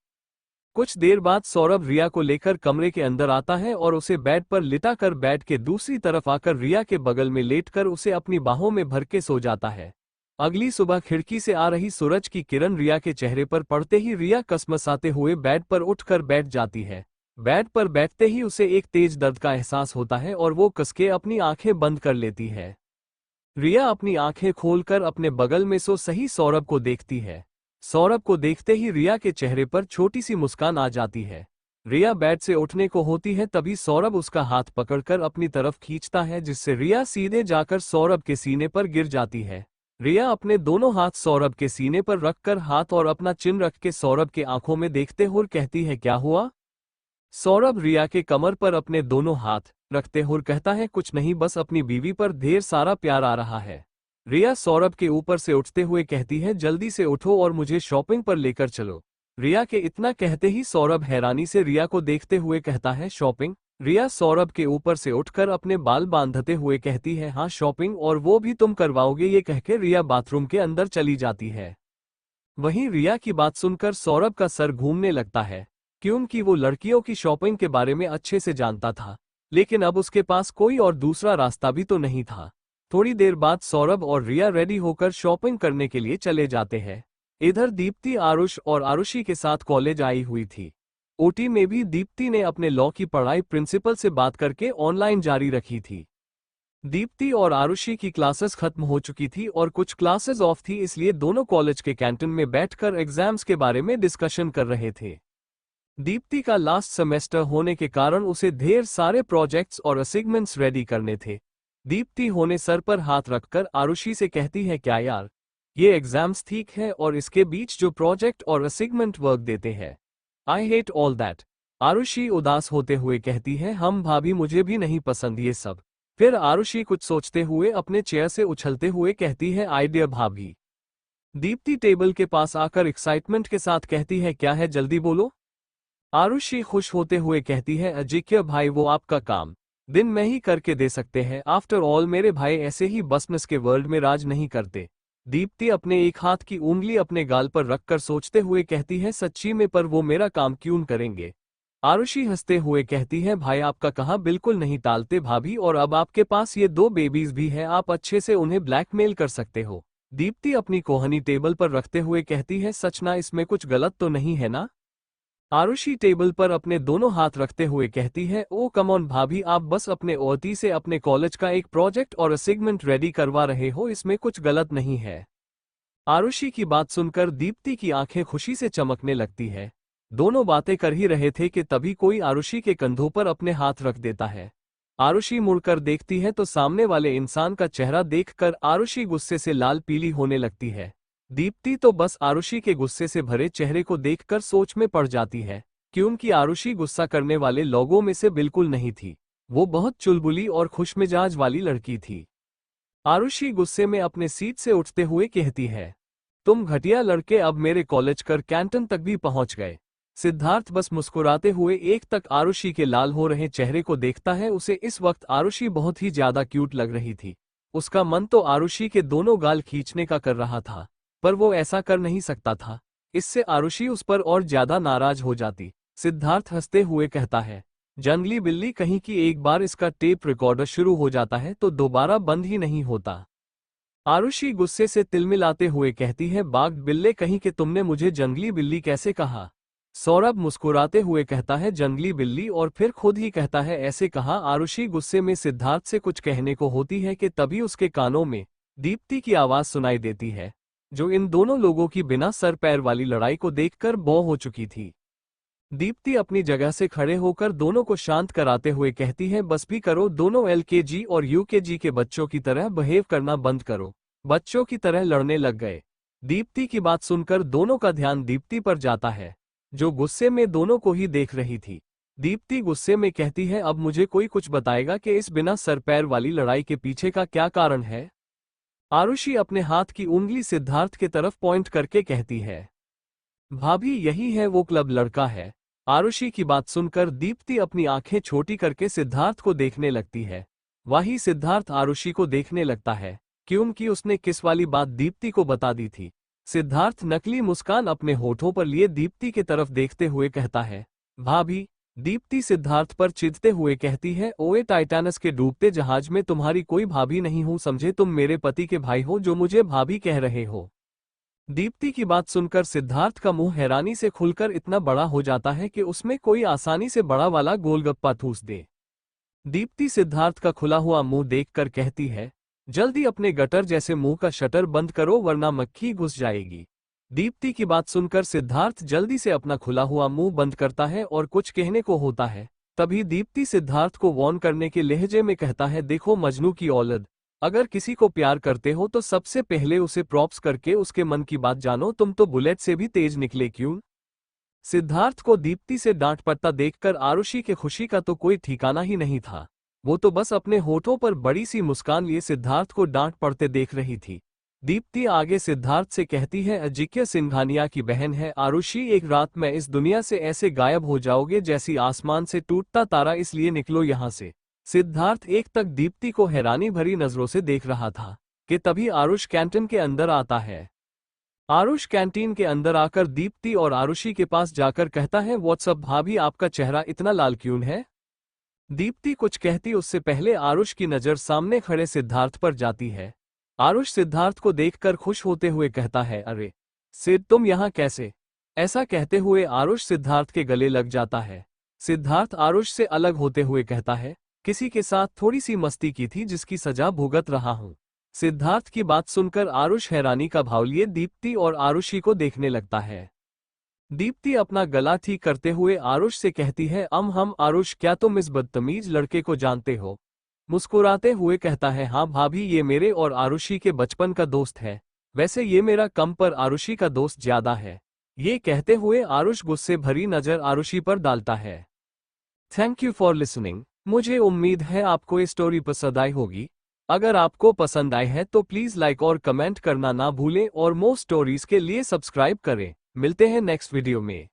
कुछ देर बाद सौरभ रिया को लेकर कमरे के अंदर आता है और उसे बेड पर लिटा कर बेड के दूसरी तरफ आकर रिया के बगल में लेटकर उसे अपनी बाहों में भर के सो जाता है। अगली सुबह खिड़की से आ रही सूरज की किरण रिया के चेहरे पर पड़ते ही रिया कसमसाते हुए बेड पर उठकर बैठ जाती है। बेड पर बैठते ही उसे एक तेज दर्द का एहसास होता है और वो कसके अपनी आंखें बंद कर लेती है। रिया अपनी आंखें खोलकर अपने बगल में सो सही सौरभ को देखती है। सौरभ को देखते ही रिया के चेहरे पर छोटी सी मुस्कान आ जाती है। रिया बेड से उठने को होती है तभी सौरभ उसका हाथ पकड़कर अपनी तरफ खींचता है, जिससे रिया सीधे जाकर सौरभ के सीने पर गिर जाती है। रिया अपने दोनों हाथ सौरभ के सीने पर रखकर हाथ और अपना चिन रख के सौरभ के आंखों में देखते हुए कहती है, क्या हुआ? सौरभ रिया के कमर पर अपने दोनों हाथ रखते हुए कहता है, कुछ नहीं, बस अपनी बीवी पर ढेर सारा प्यार आ रहा है। रिया सौरभ के ऊपर से उठते हुए कहती है, जल्दी से उठो और मुझे शॉपिंग पर लेकर चलो। रिया के इतना कहते ही सौरभ हैरानी से रिया को देखते हुए कहता है, शॉपिंग? रिया सौरभ के ऊपर से उठकर अपने बाल बांधते हुए कहती है, हाँ शॉपिंग, और वो भी तुम करवाओगे? ये कहकर रिया बाथरूम के अंदर चली जाती है। वहीं रिया की बात सुनकर सौरभ का सर घूमने लगता है, क्योंकि वो लड़कियों की शॉपिंग के बारे में अच्छे से जानता था, लेकिन अब उसके पास कोई और दूसरा रास्ता भी तो नहीं था। थोड़ी देर बाद सौरभ और रिया रेडी होकर शॉपिंग करने के लिए चले जाते हैं। इधर दीप्ति आरुष और आरुषि के साथ कॉलेज आई हुई थी। ओटी में भी दीप्ति ने अपने लॉ की पढ़ाई प्रिंसिपल से बात करके ऑनलाइन जारी रखी थी। दीप्ति और आरुषि की क्लासेस खत्म हो चुकी थी और कुछ क्लासेस ऑफ थी, इसलिए दोनों कॉलेज के कैंटीन में बैठकर एग्जाम्स के बारे में डिस्कशन कर रहे थे। दीप्ति का लास्ट सेमेस्टर होने के कारण उसे ढेर सारे प्रोजेक्ट्स और असाइनमेंट्स रेडी करने थे। दीप्ति होने सर पर हाथ रखकर आरुषि से कहती है, क्या यार, ये एग्जाम्स ठीक है और इसके बीच जो प्रोजेक्ट और असाइनमेंट वर्क देते हैं, I hate all that. Arushi उदास होते हुए कहती है, हम भाभी, मुझे भी नहीं पसंद ये सब। फिर आरुषि कुछ सोचते हुए अपने चेयर से उछलते हुए कहती है, आइडिया भाभी। दीप्ति टेबल के पास आकर एक्साइटमेंट के साथ कहती है, क्या है, जल्दी बोलो। आरुषि खुश होते हुए कहती है, अजिक्य भाई, वो आपका काम दिन में ही करके दे सकते हैं, आफ्टर ऑल मेरे भाई ऐसे ही बिजनेस के वर्ल्ड में राज नहीं करते। दीप्ति अपने एक हाथ की उंगली अपने गाल पर रखकर सोचते हुए कहती है, सच्ची में, पर वो मेरा काम क्यों करेंगे? आरुषि हंसते हुए कहती है, भाई आपका कहा बिल्कुल नहीं टालते भाभी, और अब आपके पास ये 2 बेबीज भी हैं, आप अच्छे से उन्हें ब्लैकमेल कर सकते हो। दीप्ति अपनी कोहनी टेबल पर रखते हुए कहती है, सच ना, इसमें कुछ गलत तो नहीं है ना? आरुषि टेबल पर अपने दोनों हाथ रखते हुए कहती है, ओ कम ऑन भाभी, आप बस अपने ओती से अपने कॉलेज का एक प्रोजेक्ट और असाइनमेंट रेडी करवा रहे हो, इसमें कुछ गलत नहीं है। आरुषि की बात सुनकर दीप्ति की आंखें खुशी से चमकने लगती है। दोनों बातें कर ही रहे थे कि तभी कोई आरुषि के कंधों पर अपने हाथ रख देता है। आरुषि मुड़कर देखती है तो सामने वाले इंसान का चेहरा देखकर आरुषि गुस्से से लाल पीली होने लगती है। दीप्ति तो बस आरुषि के गुस्से से भरे चेहरे को देखकर सोच में पड़ जाती है, क्योंकि आरुषि गुस्सा करने वाले लोगों में से बिल्कुल नहीं थी। वो बहुत चुलबुली और खुशमिजाज वाली लड़की थी। आरुषि गुस्से में अपने सीट से उठते हुए कहती है, तुम घटिया लड़के अब मेरे कॉलेज कर कैंटीन तक भी पहुंच गए। सिद्धार्थ बस मुस्कुराते हुए एक तक आरुषि के लाल हो रहे चेहरे को देखता है। उसे इस वक्त आरुषि बहुत ही ज्यादा क्यूट लग रही थी। उसका मन तो आरुषि के दोनों गाल खींचने का कर रहा था, पर वो ऐसा कर नहीं सकता था, इससे आरुषि उस पर और ज्यादा नाराज हो जाती। सिद्धार्थ हंसते हुए कहता है, जंगली बिल्ली कहीं की, एक बार इसका टेप रिकॉर्डर शुरू हो जाता है तो दोबारा बंद ही नहीं होता। आरुषि गुस्से से तिलमिलाते हुए कहती है, बाघ बिल्ले कहीं के, तुमने मुझे जंगली बिल्ली कैसे कहा? सौरभ मुस्कुराते हुए कहता है, जंगली बिल्ली, और फिर खुद ही कहता है, ऐसे कहा। आरुषि गुस्से में सिद्धार्थ से कुछ कहने को होती है कि तभी उसके कानों में दीप्ति की आवाज सुनाई देती है, जो इन दोनों लोगों की बिना सर पैर वाली लड़ाई को देखकर बौ हो चुकी थी। दीप्ति अपनी जगह से खड़े होकर दोनों को शांत कराते हुए कहती है, बस भी करो, दोनों एलकेजी और यूकेजी के बच्चों की तरह बिहेव करना बंद करो। बच्चों की तरह लड़ने लग गए। दीप्ति की बात सुनकर दोनों का ध्यान दीप्ति पर जाता है, जो गुस्से में दोनों को ही देख रही थी। दीप्ति गुस्से में कहती है, अब मुझे कोई कुछ बताएगा कि इस बिना सर पैर वाली लड़ाई के पीछे का क्या कारण है। आरुषि अपने हाथ की उंगली सिद्धार्थ के तरफ पॉइंट करके कहती है, भाभी यही है वो क्लब लड़का है। आरुषि की बात सुनकर दीप्ति अपनी आंखें छोटी करके सिद्धार्थ को देखने लगती है। वही सिद्धार्थ आरुषि को देखने लगता है, क्योंकि उसने किस वाली बात दीप्ति को बता दी थी। सिद्धार्थ नकली मुस्कान अपने होठों पर लिए दीप्ति के तरफ देखते हुए कहता है, भाभी। दीप्ति सिद्धार्थ पर चिढ़ते हुए कहती है, ओए टाइटैनस के डूबते जहाज में तुम्हारी कोई भाभी नहीं हूं, समझे? तुम मेरे पति के भाई हो जो मुझे भाभी कह रहे हो। दीप्ति की बात सुनकर सिद्धार्थ का मुंह हैरानी से खुलकर इतना बड़ा हो जाता है कि उसमें कोई आसानी से बड़ा वाला गोलगप्पा ठूस दे। दीप्ति सिद्धार्थ का खुला हुआ मुंह देखकर कहती है, जल्दी अपने गटर जैसे मुंह का शटर बंद करो वरना मक्खी घुस जाएगी। दीप्ति की बात सुनकर सिद्धार्थ जल्दी से अपना खुला हुआ मुंह बंद करता है और कुछ कहने को होता है। तभी दीप्ति सिद्धार्थ को वार्न करने के लहजे में कहता है, देखो मजनू की औलद, अगर किसी को प्यार करते हो तो सबसे पहले उसे प्रॉप्स करके उसके मन की बात जानो, तुम तो बुलेट से भी तेज निकले क्यों। सिद्धार्थ को दीप्ति से डांट पड़ता देखकर आरुषि के खुशी का तो कोई ठिकाना ही नहीं था। वो तो बस अपने होठों पर बड़ी सी मुस्कान लिए सिद्धार्थ को डांट पड़ते देख रही थी। दीप्ति आगे सिद्धार्थ से कहती है, अजिंक्य सिंघानिया की बहन है आरुषि, एक रात में इस दुनिया से ऐसे गायब हो जाओगे जैसी आसमान से टूटता तारा, इसलिए निकलो यहाँ से। सिद्धार्थ एक तक दीप्ति को हैरानी भरी नजरों से देख रहा था कि तभी आरुष कैंटीन के अंदर आता है। आरुष कैंटीन के अंदर आकर दीप्ति और आरुषि के पास जाकर कहता है, व्हाट्सअप भाभी, आपका चेहरा इतना लाल क्यों है। दीप्ति कुछ कहती उससे पहले आरुष की नजर सामने खड़े सिद्धार्थ पर जाती है। आरुष सिद्धार्थ को देखकर खुश होते हुए कहता है, अरे सिद्ध, तुम यहाँ कैसे। ऐसा कहते हुए आरुष सिद्धार्थ के गले लग जाता है। सिद्धार्थ आरुष से अलग होते हुए कहता है, किसी के साथ थोड़ी सी मस्ती की थी जिसकी सजा भुगत रहा हूं। सिद्धार्थ की बात सुनकर आरुष हैरानी का भाव लिए दीप्ति और आरुषि को देखने लगता है। दीप्ति अपना गला ठीक करते हुए आरुष से कहती है, हम आरुष, क्या तुम इस बदतमीज लड़के को जानते हो। मुस्कुराते हुए कहता है, हाँ भाभी, ये मेरे और आरुषि के बचपन का दोस्त है। वैसे ये मेरा कम पर आरुषि का दोस्त ज्यादा है। ये कहते हुए आरुष गुस्से भरी नजर आरुषि पर डालता है। Thank you for listening. मुझे उम्मीद है आपको ये स्टोरी पसंद आई होगी। अगर आपको पसंद आई है तो प्लीज लाइक और कमेंट करना ना भूलें और मोर स्टोरीज के लिए सब्सक्राइब करें। मिलते हैं नेक्स्ट वीडियो में।